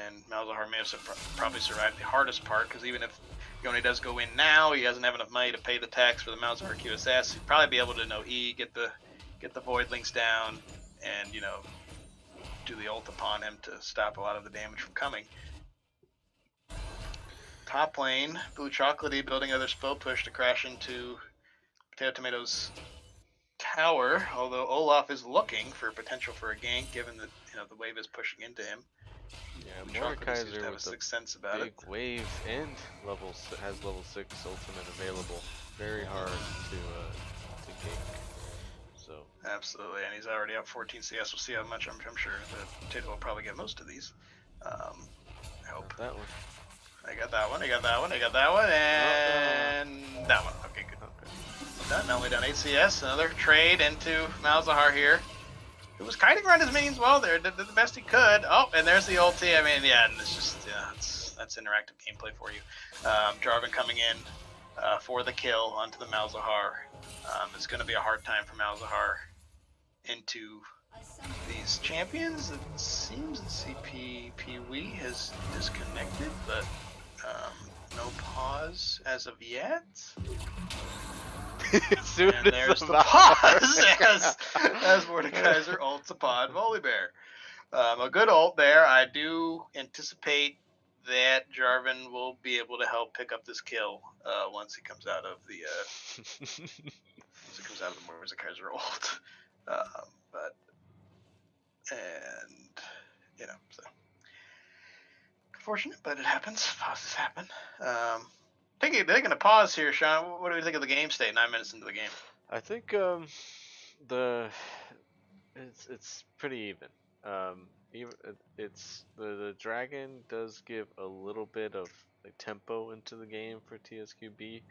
And Malzahar may have probably survived the hardest part, because even if Yone does go in now, he doesn't have enough money to pay the tax for the Malzahar QSS. He'd probably be able to get the Void Links down, and do the ult upon him to stop a lot of the damage from coming. top lane, Blue Chocolatey building another spell push to crash into Potato Tomato's tower. Although Olaf is looking for potential for a gank, given that the wave is pushing into him. Yeah, Chocolatey seems to Mordekaiser have a with the sixth sense about big it. wave and has level 6 ultimate available. Very hard to gank. So Absolutely, and he's already up 14 CS. We'll see how much. I'm sure the Potato will probably get most of these. I hope. got that one. I got that one. I got that one. I got that one, and that one. Okay, good. Okay. Done. Now we done 8 CS. Another trade into Malzahar here. He was kiting around his minions well there. Did the best he could. Oh, and there's the ulti. I mean, yeah, and it's just that's interactive gameplay for you. Jarvan coming in for the kill onto the Malzahar. It's going to be a hard time for Malzahar into these champions. It seems that CP Pee-wee has disconnected, but no pause as of yet. And there's the pause as Mordekaiser ults upon Volibear. A good ult there. I do anticipate that Jarvan will be able to help pick up this kill once he comes out of the Mordekaiser ult. So unfortunate, but it happens. Pauses happen. They're going to pause here, Sean. What do you think of the game state? 9 minutes into the game. I think it's pretty even. It's the dragon does give a little bit of like tempo into the game for TSQB,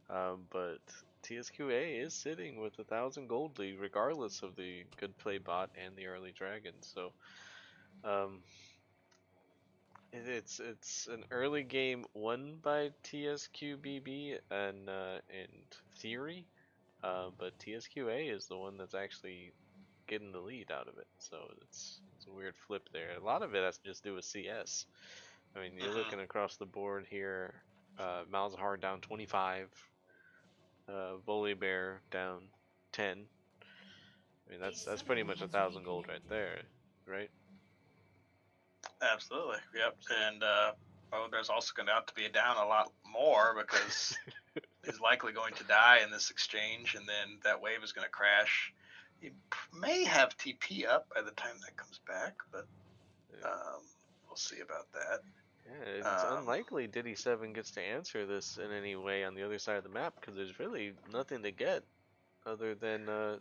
but TSQA is sitting with 1,000 gold lead regardless of the good play bot and the early dragon. So it's an early game won by TSQBB and in theory, but TSQA is the one that's actually getting the lead out of it. So it's a weird flip there. A lot of it has to just do with CS. I mean, you're looking across the board here. Malzahar down 25. Volibear down 10. I mean, that's pretty much 1,000 gold right there, right? Absolutely. Yep. And there's also going to have to be down a lot more because he's likely going to die in this exchange, and then that wave is going to crash. He may have TP up by the time that comes back, but we'll see about that. Yeah, it's unlikely Diddy 7 gets to answer this in any way on the other side of the map because there's really nothing to get other than the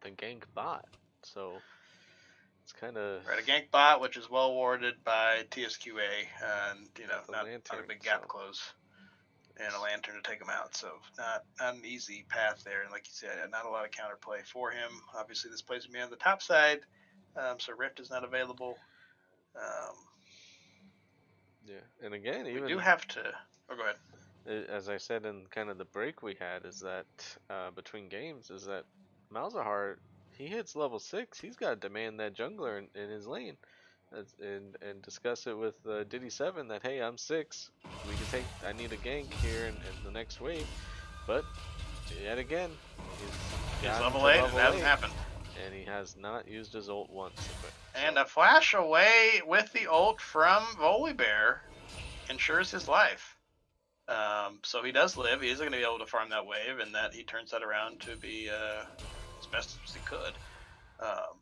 gank bot. So it's kind of right, a gank bot, which is well warded by TSQA, and not a big gap close, and a lantern to take him out. So not an easy path there. And like you said, not a lot of counterplay for him. Obviously, this plays me on the top side, so Rift is not available. Yeah, and again, we do have to. Oh, go ahead. As I said in kind of the break we had, is that between games, is that Malzahar, he hits level 6, he's got to demand that jungler in his lane, and discuss it with Diddy 7 that hey, I'm 6, we can take. I need a gank here in the next wave, but yet again, he's level 8, and it hasn't happened. And he has not used his ult once. And a flash away with the ult from Volibear ensures his life. So he does live. He is going to be able to farm that wave, and that he turns that around to be as best as he could. And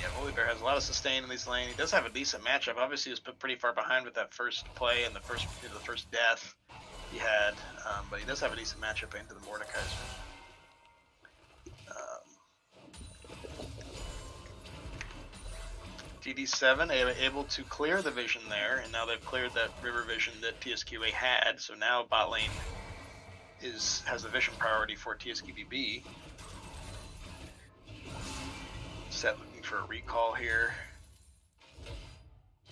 yeah, Volibear has a lot of sustain in these lanes. He does have a decent matchup. Obviously, he was put pretty far behind with that first play and the first death he had, but he does have a decent matchup into the Mordekaiser. DD7 able to clear the vision there, and now they've cleared that river vision that TSQA had, so now bot lane has the vision priority for TSQBB. Set looking for a recall here.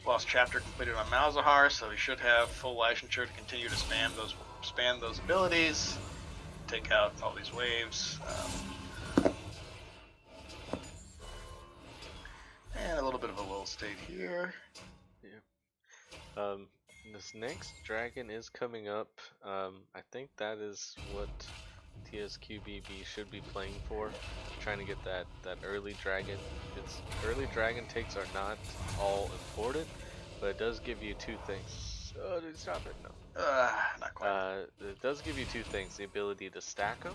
Lost chapter completed on Malzahar, so he should have full licensure to continue to spam those abilities, take out all these waves. And a little bit of a lull state here. Yeah. This next dragon is coming up. I think that is what TSQBB should be playing for. Trying to get that early dragon. Early dragon takes are not all important, but it does give you two things. Oh, did he stop it? No. Not quite. It does give you two things: the ability to stack them,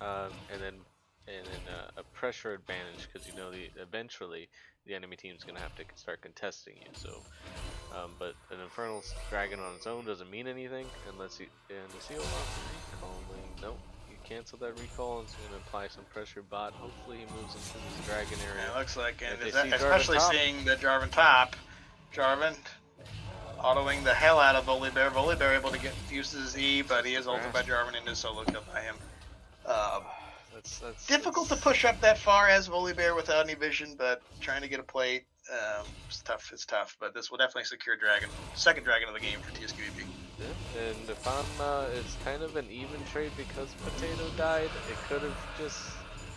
and then a pressure advantage, because you know eventually the enemy team's gonna have to start contesting you. So, but an Infernal Dragon on its own doesn't mean anything unless you recalling. Nope. Cancel that recall and it's going to apply some pressure bot. Hopefully he moves into this dragon area. Yeah, it looks like it. Especially Especially seeing the Jarvan top. Jarvan autoing the hell out of Volibear. Volibear able to use his E, but he is ulted by Jarvan into solo kill by him. That's difficult to push up that far as Volibear without any vision, but trying to get a plate, it's tough. It's tough, but this will definitely secure dragon. Second dragon of the game for TSQBB. Yeah, and if it's kind of an even trade because Potato died. It could have just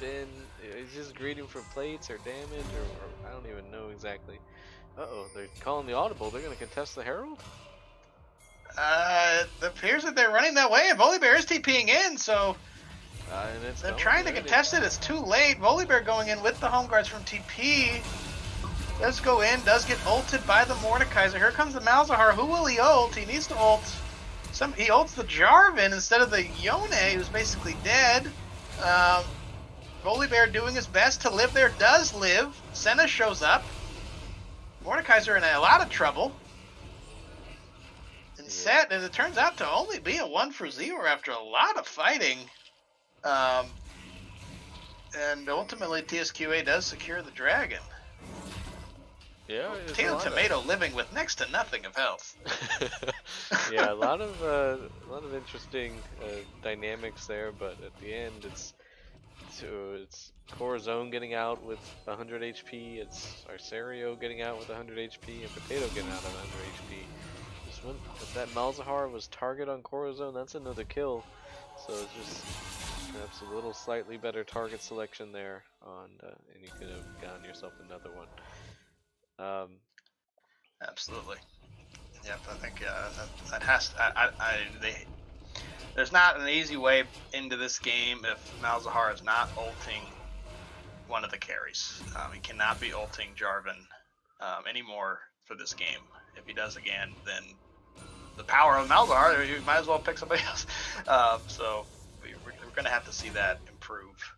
been, he's just greeting for plates or damage, or I don't even know exactly. Uh-oh, they're calling the audible. They're going to contest the Herald? It appears that they're running that way, and Volibear is TPing in, so they're trying to contest it. It's too late. Volibear going in with the home guards from TP. Does go in, does get ulted by the Mordekaiser. Here comes the Malzahar. Who will he ult? He needs to ult. He ults the Jarvan instead of the Yone, who's basically dead. Volibear doing his best to live there, does live. Senna shows up. Mordekaiser in a lot of trouble. And set, and it turns out to only be a 1-for-0 after a lot of fighting. And ultimately TSQA does secure the dragon. Yeah, Potato Tomato living with next to nothing of health. Yeah, a lot of interesting dynamics there, but at the end it's Corazon getting out with 100 HP, it's Arcerio getting out with 100 HP, and Potato getting out with 100 HP. Just when if that Malzahar was target on Corazon, that's another kill. So it's just perhaps a little slightly better target selection there and you could have gotten yourself another one. Absolutely. Yep, I think that has to, there's not an easy way into this game if Malzahar is not ulting one of the carries. He cannot be ulting Jarvan anymore for this game. If he does again, then the power of Malzahar, you might as well pick somebody else. So we're going to have to see that improve.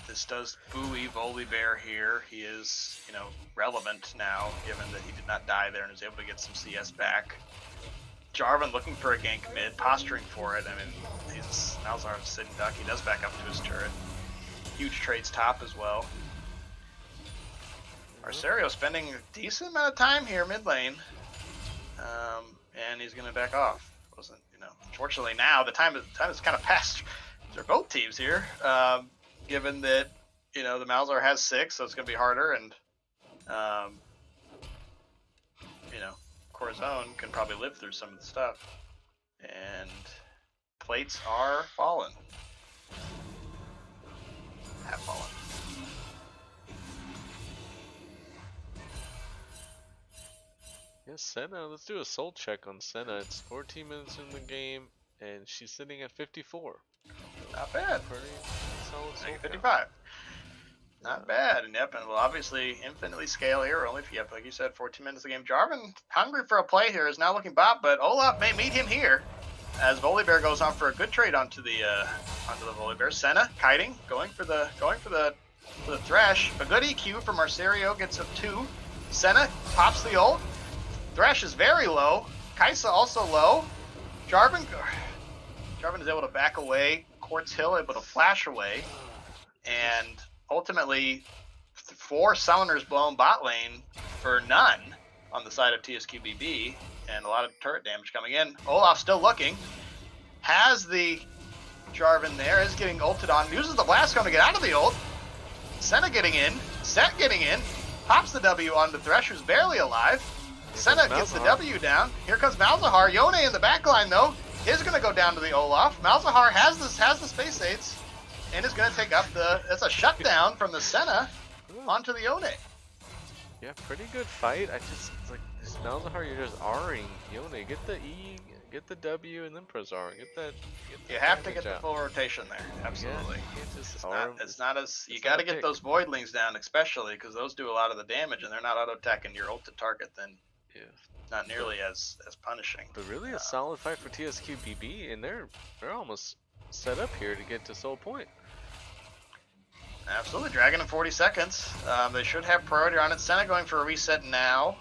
This does buoy Volibear here. He is, relevant now, given that he did not die there and was able to get some CS back. Jarvan looking for a gank mid, posturing for it. I mean, Malzahar's sitting duck. He does back up to his turret. Huge trades top as well. Arcerio spending a decent amount of time here mid lane, and he's going to back off. Unfortunately now the time is kind of past for both teams here. Given that, the Malzahar has 6, so it's going to be harder, and, Corazon can probably live through some of the stuff. And plates are fallen. Have fallen. Yes, Senna. Let's do a soul check on Senna. It's 14 minutes in the game, and she's sitting at 54. Not bad. Pretty solid soul 55. Not bad. And yep, and we'll obviously infinitely scale here. Only if like you said, 14 minutes of the game. Jarvan, hungry for a play here, is now looking bot, but Olaf may meet him here as Volibear goes on for a good trade onto the Volibear. Senna kiting, going for the Thresh. A good EQ from Arcerio gets a 2. Senna pops the ult. Thresh is very low. Kaisa also low. Jarvan is able to back away. Quartz Hill able to flash away. And ultimately, 4 summoners blown bot lane for none on the side of TSQBB. And a lot of turret damage coming in. Olaf still looking. Has the Jarvan there. Is getting ulted on. Uses the blast cone to get out of the ult. Senna getting in. Set getting in. Pops the W on the Thresh, who's barely alive. Senna gets the W down. Here comes Malzahar. Yone in the backline though is going to go down to the Olaf. Malzahar has the space aids and is going to take up it's a shutdown from the Senna onto the Yone. Yeah, pretty good fight. This Malzahar, you're just R'ing. Yone, get the E, get the W, and then press R. Get that. You have to damage get the out. full rotation there. Absolutely. You can't just It's R not. 'em. It's not as. You it's got not to a get pick. those voidlings down, especially because those do a lot of the damage, and they're not auto attacking your ulted target. Then Yeah. not nearly as punishing. But really a solid fight for TSQBB, and they're almost set up here to get to Soul Point. Absolutely, Dragon in 40 seconds. They should have priority on it. Senna going for a reset now.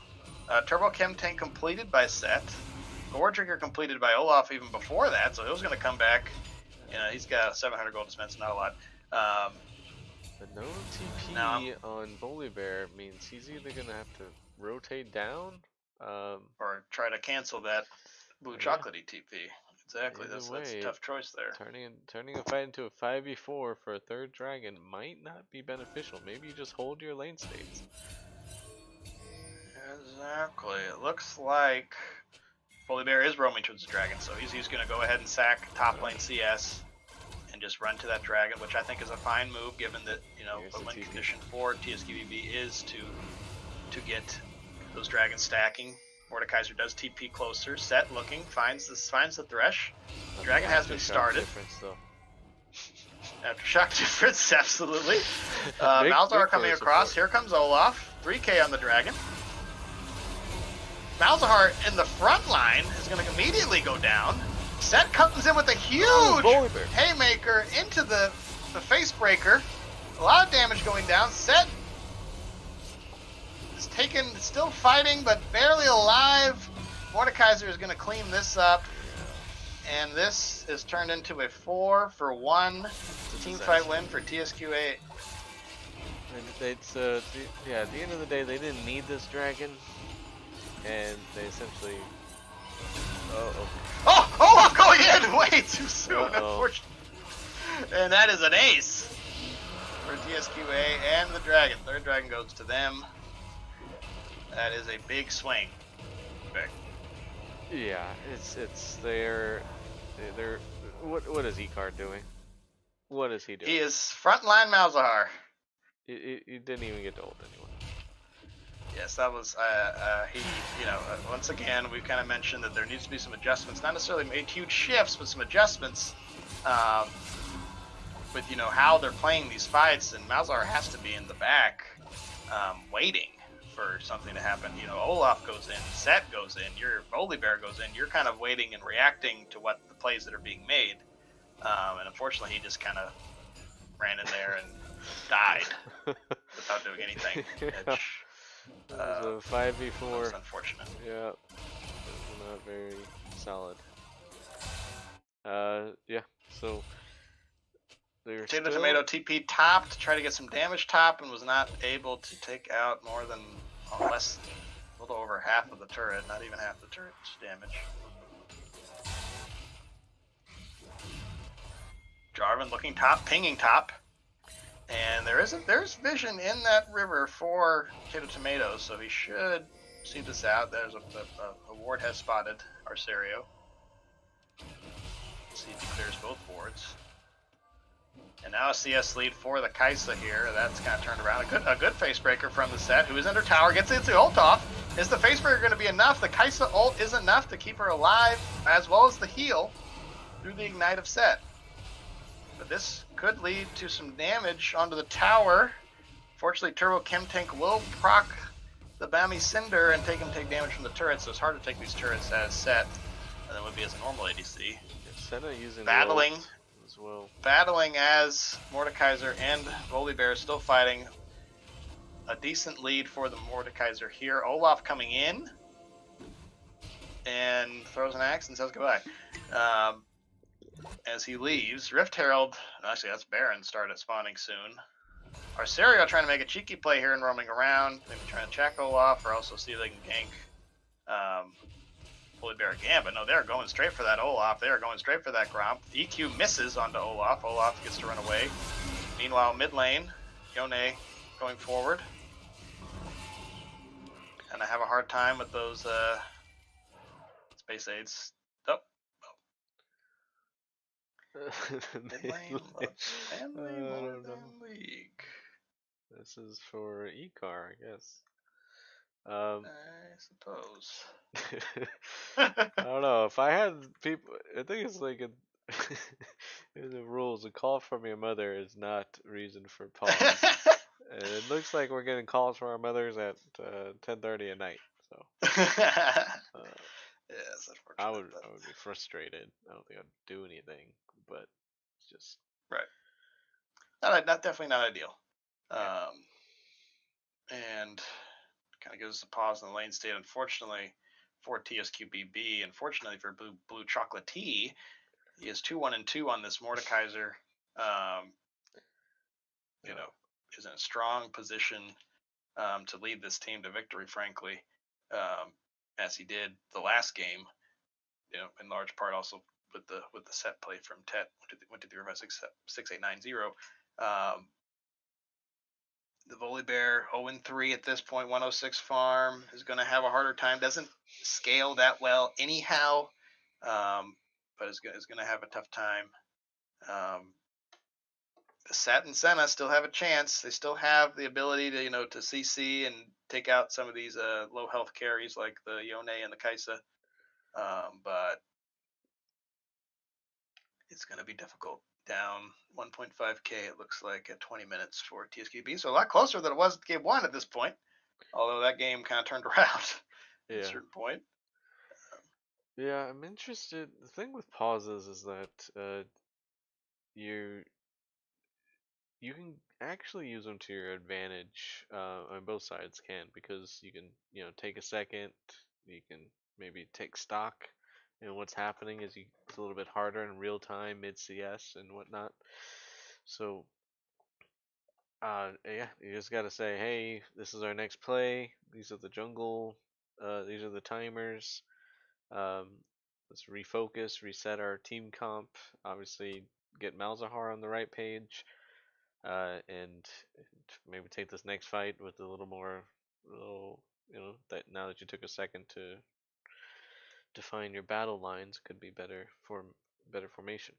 Turbo Chem Tank completed by Set. Gore Trigger completed by Olaf even before that, so he was going to come back. You know, he's got 700 gold dispense, not a lot. But no TP on Volibear means he's either going to have to rotate down, or try to cancel that blue chocolatey TP. Exactly, that's a tough choice there. Turning a fight into a 5v4 for a third dragon might not be beneficial. Maybe you just hold your lane states. Exactly. It looks like Volibear is roaming towards the dragon, so he's going to go ahead and sack top lane CS and just run to that dragon, which I think is a fine move, given that, you know, the win condition for TSQBB is to get those dragons stacking. Mordekaiser does TP closer. Set looking, finds the Thresh. Dragon has been started. Aftershock difference, absolutely. Malzahar coming across. Here comes Olaf. 3k on the dragon. Malzahar in the front line is going to immediately go down. Set comes in with a huge haymaker into the face breaker. A lot of damage going down. Set is still fighting, but barely alive. Mordekaiser is going to clean this up. And this is turned into a 4-for-1 team fight win for TSQAA. Yeah, at the end of the day, they didn't need this dragon. And they essentially... Oh, going in way too soon, unfortunately. And that is an ace for TSQA and the dragon. Third dragon goes to them. That is a big swing. Yeah, they're what is E-Card doing? What is he doing? He is frontline Malzahar. He didn't even get to ult anyone. Yes, that was once again we've kind of mentioned that there needs to be some adjustments, not necessarily made huge shifts, but some adjustments with how they're playing these fights, and Malzahar has to be in the back waiting for something to happen. Olaf goes in, Set goes in, your Volibear goes in, you're kind of waiting and reacting to what the plays that are being made, and unfortunately he just kind of ran in there and died without doing anything. It was a 5v4. That's unfortunate. Yeah, not very solid. Yeah, so they're Tomato TP top to try to get some damage top, and was not able to take out more than a little over half of the turret, not even half the turret's damage. Jarvan looking top, pinging top. And there's vision in that river for Tomato, so he should see this out. There's a ward has spotted Arcerio. Let's see if he clears both wards. And now a CS lead for the Kaisa here. That's kind of turned around. A good face breaker from the Set, who is under tower, gets the ult off. Is the face breaker going to be enough? The Kaisa ult is enough to keep her alive, as well as the heal through the Ignite of Set. But this could lead to some damage onto the tower. Fortunately, Turbo Chem Tank will proc the Bami Cinder and take damage from the turret, so it's hard to take these turrets as Set, and then would be as a normal ADC. Senna using battling as well. Battling as Mordekaiser and Volibear still fighting. A decent lead for the Mordekaiser here. Olaf coming in and throws an axe and says goodbye. As he leaves, Rift Herald, actually that's Baron, started spawning soon. Arcerio trying to make a cheeky play here and roaming around, maybe trying to check Olaf or also see if they can gank Volibear again, but no, they're going straight for that Olaf. They are going straight for that Gromp. EQ misses onto Olaf. Olaf gets to run away. Meanwhile, mid lane, Yone going forward. And I have a hard time with those space aids. Mid lane, family, more than league. This is for E-Car, I guess. I suppose. I don't know. If I had people, I think it's like in the rules, a call from your mother is not reason for pause. And it looks like we're getting calls from our mothers at 10:30 at night. So uh, Yeah, it's I unfortunate, would but I would be frustrated. I don't think I'd do anything, but it's just right. Not definitely not ideal. yeah. And kind of gives us a pause in the lane state. Unfortunately for TSQBB, unfortunately for Blue Chocolate Tea, he is 2-1-2 on this Mordekaiser. You know, is in a strong position to lead this team to victory, frankly, as he did the last game. You know, in large part also with the set play from Tet, 1 2 3 4 5 6 6 8 9 0. The Volley Bear 0-3 at this point, 106 farm is going to have a harder time. Doesn't scale that well anyhow, but is going to have a tough time. The Sat and Senna still have a chance. They still have the ability to to CC and take out some of these low health carries like the Yone and the Kaisa, but it's going to be difficult. Down 1.5k, it looks like, at 20 minutes for TSQB. So a lot closer than it was game one at this point. Although that game kind of turned around at a certain point. Yeah, I'm interested. The thing with pauses is that you you can actually use them to your advantage. On both sides can, because you can take a second. You can maybe take stock in what's happening as it's a little bit harder in real time mid CS and whatnot. So yeah, you just gotta say, hey, this is our next play. These are the jungle. These are the timers. Um, let's refocus, reset our team comp. Obviously, get Malzahar on the right page, and maybe take this next fight with a little more, that now that you took a second to define your battle lines, could be better formation.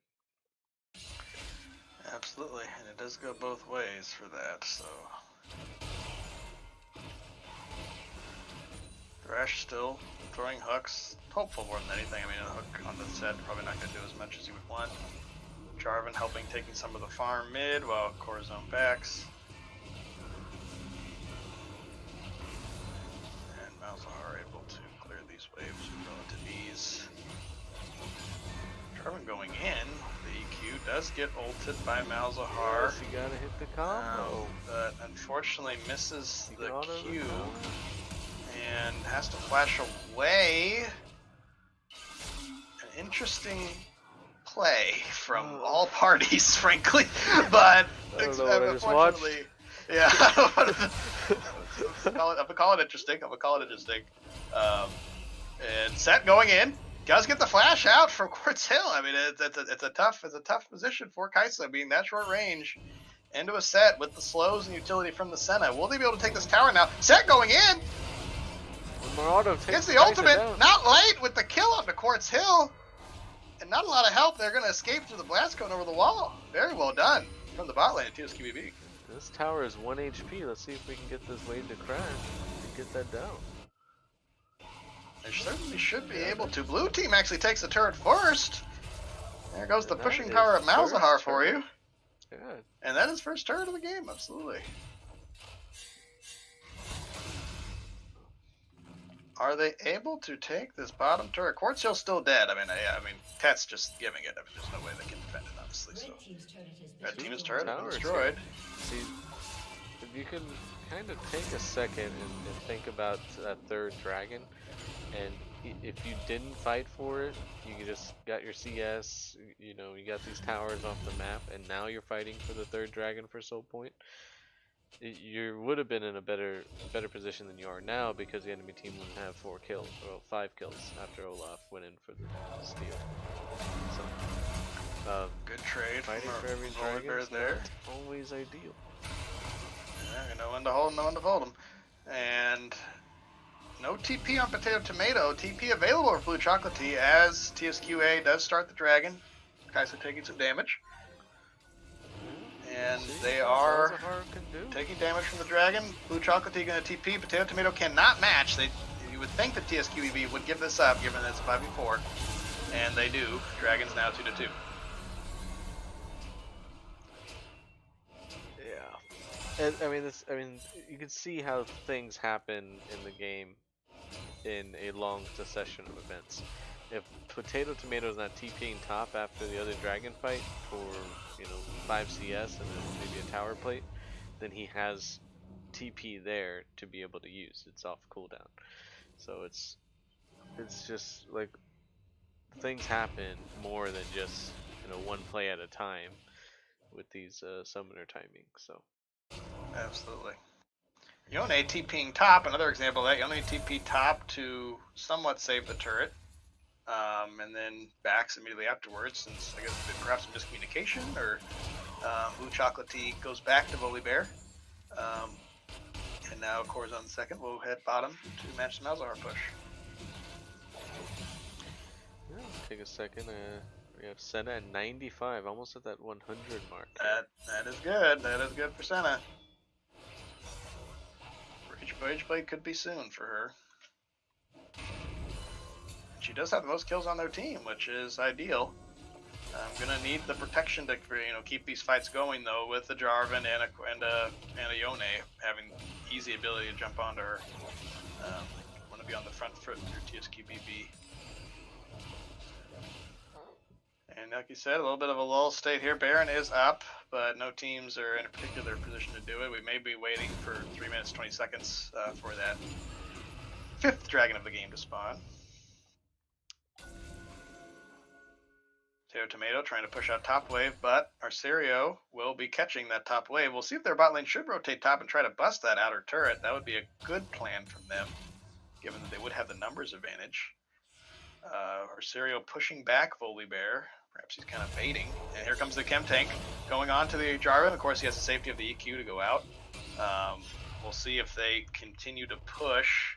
Absolutely, and it does go both ways for that. So Thresh still throwing hooks, hopeful more than anything. I mean, a hook on the set probably not going to do as much as you would want. Jarvan helping taking some of the farm mid while Corazon backs. And Malzahar able to clear these waves with relative ease. Jarvan going in. The EQ does get ulted by Malzahar. Yes, you gotta hit the combo. But unfortunately misses the Q. And has to flash away. An interesting play from all parties, frankly. But unfortunately, yeah, I'm gonna call it interesting. And Set going in, does get the flash out from Quartz Hill. I mean, it's a tough position for Kaisa, being that short range into a Set with the slows and utility from the Senna. Will they be able to take this tower now? Set going in. Gets the ultimate, not late with the kill on the Quartz Hill. And not a lot of help. They're going to escape through the blast cone over the wall. Very well done from the bot lane at TSQBB. This tower is 1 HP. Let's see if we can get this wave to crash and get that down. They certainly should be able to. Blue team actually takes the turret first. There goes the pushing power of Malzahar for you. Yeah. And that is first turret of the game, absolutely. Are they able to take this bottom turret? Quartz Hill's still dead. I mean, Tet's just giving it. I mean, there's no way they can defend it, honestly. So, Red team's turret has been destroyed. See, if you can kind of take a second and think about that third dragon, and if you didn't fight for it, you just got your CS, you got these towers off the map, and now you're fighting for the third dragon for Soul Point. You would have been in a better position than you are now, because the enemy team wouldn't have 4 kills, or 5 kills after Olaf went in for the steal. So, good trade. Fighting for every dragon is there. Not always ideal. Yeah, you know when to hold them, know when to fold them. And no TP on Potato Tomato. TP available for Blue Chocolate Tea as TSQAA does start the dragon. Kaisa taking some damage. And See, they that's all are Zahara can do. taking damage from the dragon. Blue Chocolatey going to TP. Potato Tomato cannot match. You would think that TSQBB would give this up, given that it's 5v4, and they do. Dragon's now 2-2. Yeah, and, I mean, you can see how things happen in the game in a long succession of events. If Potato Tomato is not TPing top after the other dragon fight for 5 CS and then maybe a tower plate, then he has TP there to be able to use. It's off cooldown, so it's just like things happen more than just one play at a time with these summoner timing. So Absolutely. Yone TPing top, another example of that. Yone TP top to somewhat save the turret. And then backs immediately afterwards, since I guess perhaps some miscommunication, or Blue Chocolatey goes back to Volibear. And now Corazon second will head bottom to match the Malzahar push. yeah, take a second. We have Senna at 95, almost at that 100 mark. That is good. That is good for Senna. Rage Blade could be soon for her. She does have the most kills on their team, which is ideal. I'm gonna need the protection to keep these fights going though, with the Jarvan and a Yone having easy ability to jump onto her. Want to be on the front foot through TSQBB. And like you said, a little bit of a lull state here. Baron is up, but no teams are in a particular position to do it. We may be waiting for 3 minutes 20 seconds for that 5th dragon of the game to spawn. Potato Tomato trying to push out top wave, but Arcerio will be catching that top wave. We'll see if their bot lane should rotate top and try to bust that outer turret. That would be a good plan from them, given that they would have the numbers advantage. Arcerio pushing back Volibear. Perhaps he's kind of baiting. And here comes the Chem Tank going on to the Jarvan. Of course, he has the safety of the EQ to go out. We'll see if they continue to push.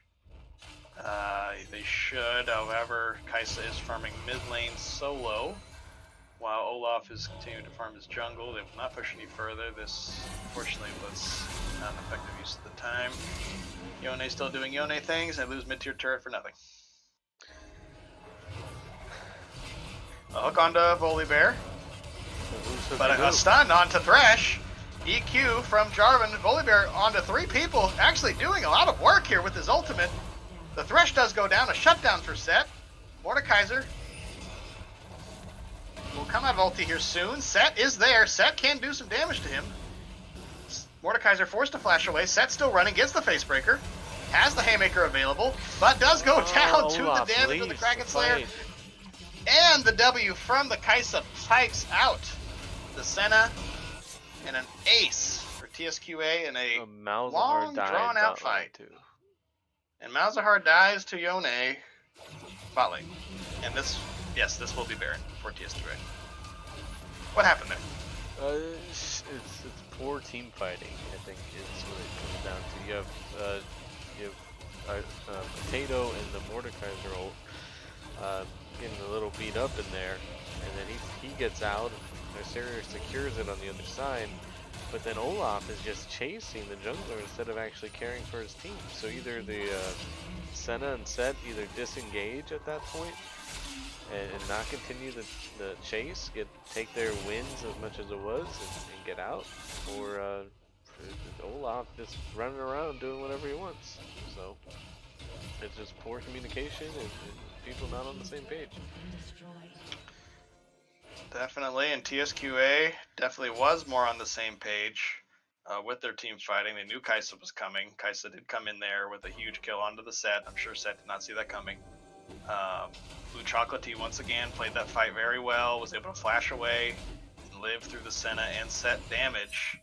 They should. However, Kaisa is farming mid lane solo, while Olaf is continuing to farm his jungle. They will not push any further. This, unfortunately, was not an effective use of the time. Yone still doing Yone things, and lose mid-tier turret for nothing. A hook onto Volibear, but a stun onto Thresh. EQ from Jarvan. Volibear onto 3 people, actually doing a lot of work here with his ultimate. The Thresh does go down, a shutdown for Set. Mordekaiser will come out of ulti here soon. Set is there. Set can do some damage to him. Mordekaiser forced to flash away. Set still running, gets the Facebreaker. Has the Haymaker available, but does go down to the damage of the Kraken Slayer. And the W from the Kaisa pipes out. The Senna and an ace for TSQA in a long, drawn-out fight. Too. And Malzahar dies to Yone bot lane. And this will be Baron for TSQA. What happened there? It's poor team fighting, I think, is what it comes down to. You have Potato and the Mordekaiser ult getting a little beat up in there, and then he gets out, and Arcerio secures it on the other side, but then Olaf is just chasing the jungler instead of actually caring for his team. So either the Senna and Set either disengage at that point and not continue the chase, take their wins as much as it was and get out, or Olaf just running around doing whatever he wants. So it's just poor communication and people not on the same page. Definitely, and TSQA definitely was more on the same page with their teams fighting. They knew Kaisa was coming. Kaisa did come in there with a huge kill onto the Set. I'm sure Set did not see that coming. Blue Chocolatey once again played that fight very well, was able to flash away and live through the Senna and Set damage,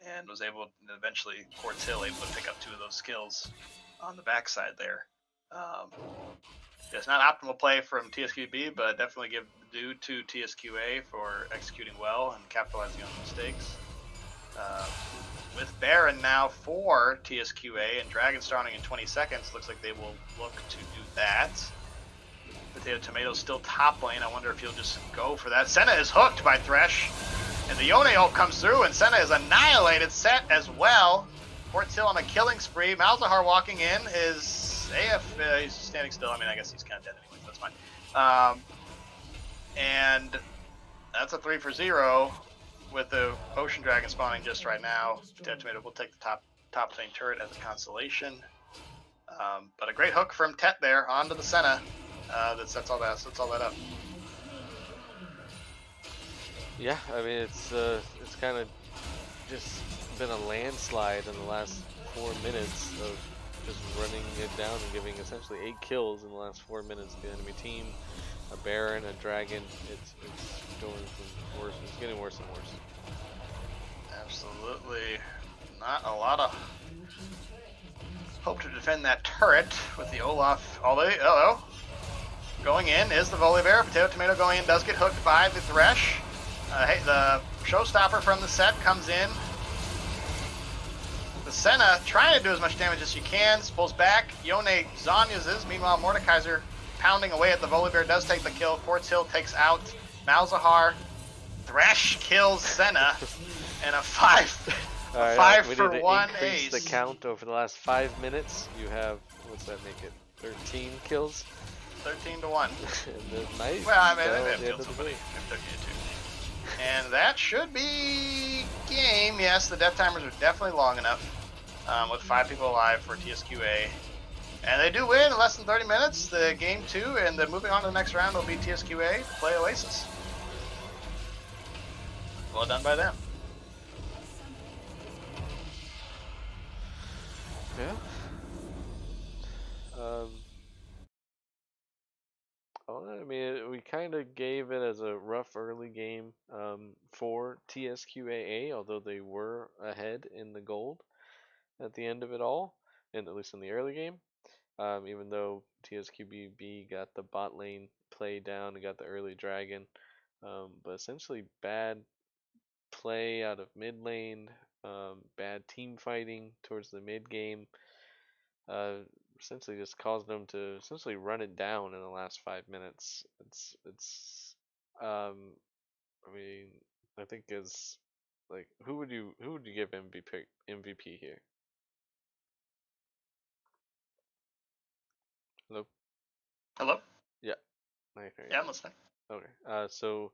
and was able to eventually, Cortil able to pick up 2 of those skills on the backside there. It's not optimal play from TSQBB, but definitely give due to TSQA for executing well and capitalizing on mistakes. With Baron now for TSQA and Dragon starting in 20 seconds, looks like they will look to do that. Potato Tomato still top lane. I wonder if he'll just go for that. Senna is hooked by Thresh. And the Yone ult comes through, and Senna is annihilated. Set as well. Port Hill on a killing spree. Malzahar walking in. His AF, he's standing still. I mean, I guess he's kind of dead anyway, so that's fine. And that's a 3 for 0 with the Ocean Dragon spawning just right now. Dead Tomato will take the top lane turret as a consolation. But a great hook from Tet there onto the Senna that sets all that up. Yeah, I mean it's kind of just been a landslide in the last 4 minutes of just running it down and giving essentially 8 kills in the last 4 minutes to the enemy team. A Baron, a Dragon. It's going from worse. It's getting worse and worse. Absolutely, not a lot of hope to defend that turret with the Olaf. Hello. Going in is the Volibear. Potato Tomato going in does get hooked by the Thresh. Hey, the Showstopper from the set comes in. The Senna trying to do as much damage as she can. Pulls back. Yone Zanyas. Meanwhile, Mordekaiser pounding away at the Volibear does take the kill. Forts Hill takes out Malzahar. Thresh kills Senna. And a 5 for 1 ace. Increase the count over the last 5 minutes. You have, what's that make it? 13 kills? 13 to 1. Nice. Well, I mean, they've killed somebody. 13 to 2. And that should be game. Yes, the death timers are definitely long enough with 5 people alive for TSQA. And they do win in less than 30 minutes. The game 2 and the moving on to the next round will be TSQA to play Oasis. Well done by them. Yeah. I mean, we kind of gave it as a rough early game for TSQAA, although they were ahead in the gold at the end of it all, and at least in the early game. Even though TSQBB got the bot lane play down and got the early dragon, but essentially bad play out of mid lane, bad team fighting towards the mid game. Essentially just caused them to essentially run it down in the last 5 minutes. I mean, I think is like who would you give MVP here? Hello. Hello. Yeah. Yeah, I'm listening. Okay. So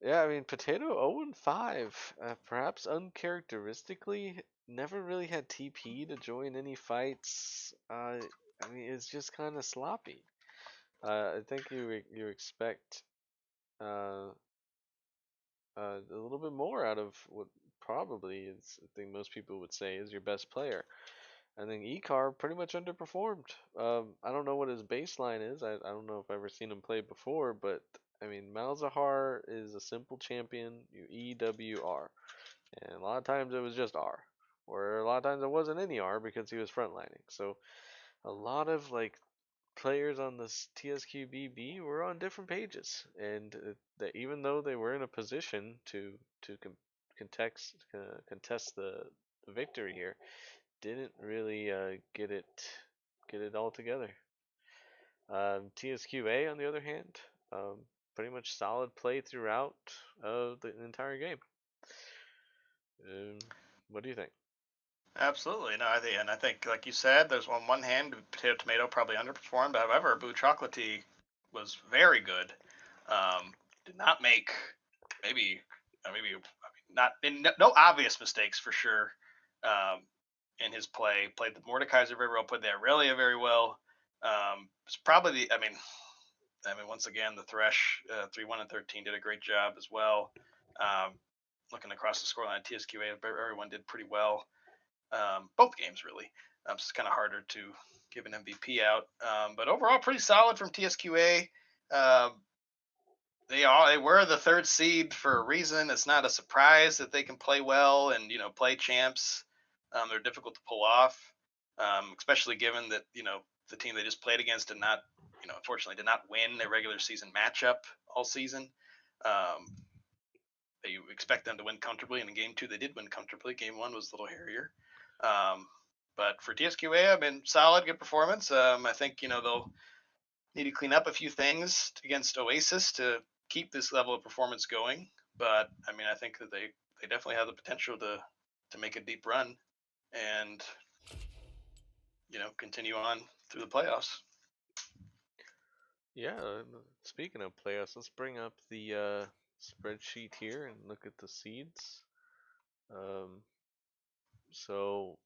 yeah, I mean, Potato 0-5, perhaps uncharacteristically, never really had TP to join any fights. I mean, it's just kind of sloppy. I think you expect uh, a little bit more out of what probably is, I think most people would say, is your best player. I think Icar pretty much underperformed. I don't know what his baseline is. I don't know if I've ever seen him play before, but I mean, Malzahar is a simple champion. You EWR. And a lot of times it was just R. Or a lot of times it wasn't any R because he was frontlining. So a lot of like players on this TSQBB were on different pages, and even though they were in a position to contest the victory here, didn't really get it all together. TSQA on the other hand, pretty much solid play throughout the entire game. What do you think? Absolutely. No, I think, like you said, there's on one hand, Potato Tomato probably underperformed. However, Blue Chocolatey was very good. Did not make no obvious mistakes for sure in his play. Played the Mordekaiser very well. Played the Aurelia very well. It's probably I mean, once again, the Thresh 3-1 and 13 did a great job as well. Looking across the scoreline, TSQA, everyone did pretty well. Both games really. It's kind of harder to give an MVP out, but overall pretty solid from TSQA. They were the 3rd seed for a reason. It's not a surprise that they can play well and play champs. They're difficult to pull off, especially given that the team they just played against did not, unfortunately did not win their regular season matchup all season. You expect them to win comfortably, and in game 2 they did win comfortably. Game 1 was a little hairier. But for TSQA, I mean, solid, good performance. I think they'll need to clean up a few things against Oasis to keep this level of performance going. but I mean, I think that they definitely have the potential to make a deep run and continue on through the playoffs. Yeah, speaking of playoffs, let's bring up the spreadsheet here and look at the seeds. Um, so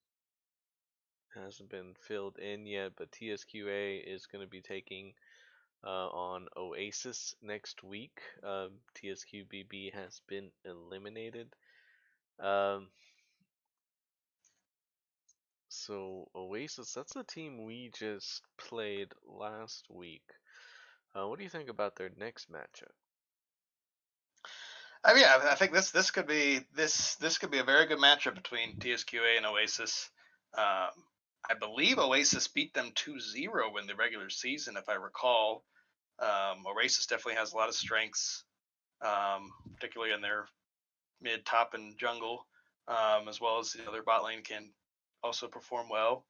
hasn't been filled in yet, but TSQA is going to be taking on Oasis next week. TSQBB has been eliminated. Um, so Oasis, that's the team we just played last week. What do you think about their next matchup? I mean, I think this could be a very good matchup between TSQA and Oasis. I believe Oasis beat them 2-0 in the regular season, if I recall. Oasis definitely has a lot of strengths, particularly in their mid, top, and jungle, as well as their bot lane can also perform well.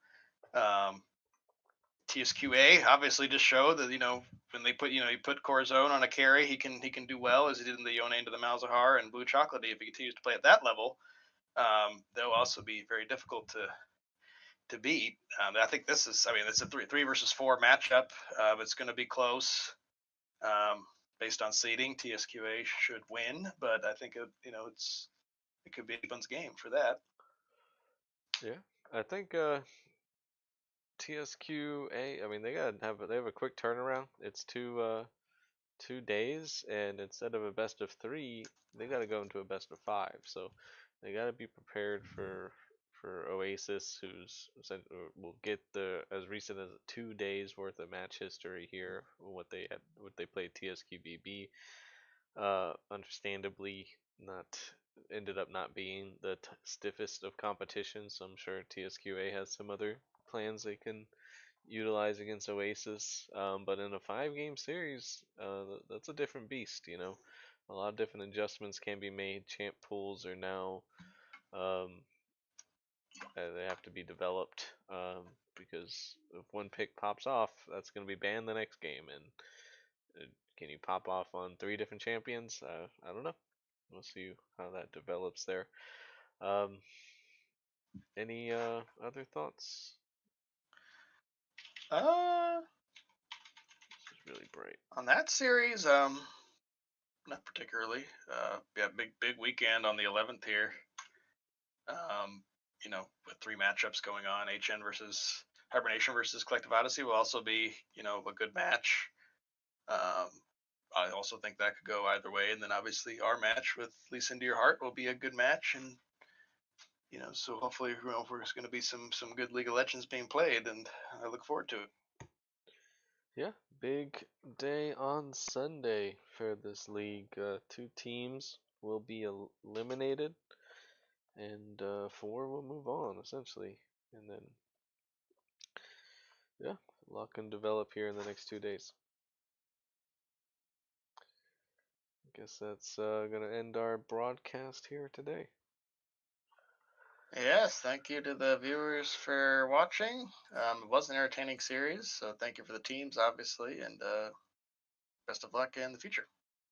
TSQA obviously just showed that when they put you put Corazon on a carry, he can do well as he did in the Yone into the Malzahar and Blue Chocolatey. If he continues to play at that level, they'll also be very difficult to beat. I think it's a 3-versus-4 matchup. It's going to be close. Based on seeding, TSQA should win, but I think it could be anyone's game for that. Yeah, I think TSQA. I mean, they have a quick turnaround. It's 2 days, and instead of a best of three, they got to go into a best of five. So they got to be prepared for Oasis, who's will get the as recent as 2 days worth of match history here. What they played TSQBB. Understandably, not ended up not being the stiffest of competitions. So I'm sure TSQA has some other plans they can utilize against Oasis. But in a 5 game series, that's a different beast, you know. A lot of different adjustments can be made. Champ pools are now, um, they have to be developed because if one pick pops off, that's going to be banned the next game. And can you pop off on 3 different champions? I don't know. We'll see how that develops there. Um, any other thoughts? Uh, This is really bright. on that series, not particularly. Yeah, big weekend on the 11th here. Um, with 3 matchups going on, HN versus Hibernation versus Collective Odyssey will also be a good match. Um, I also think that could go either way, and then obviously our match with Lisa Into Your Heart will be a good match, and so hopefully there's going to be some good League of Legends being played, and I look forward to it. Yeah, big day on Sunday for this league. 2 teams will be eliminated, and 4 will move on essentially. And then, yeah, a lot can develop here in the next 2 days. I guess that's gonna end our broadcast here today. Yes, thank you to the viewers for watching. It was an entertaining series, so thank you for the teams, obviously, and best of luck in the future.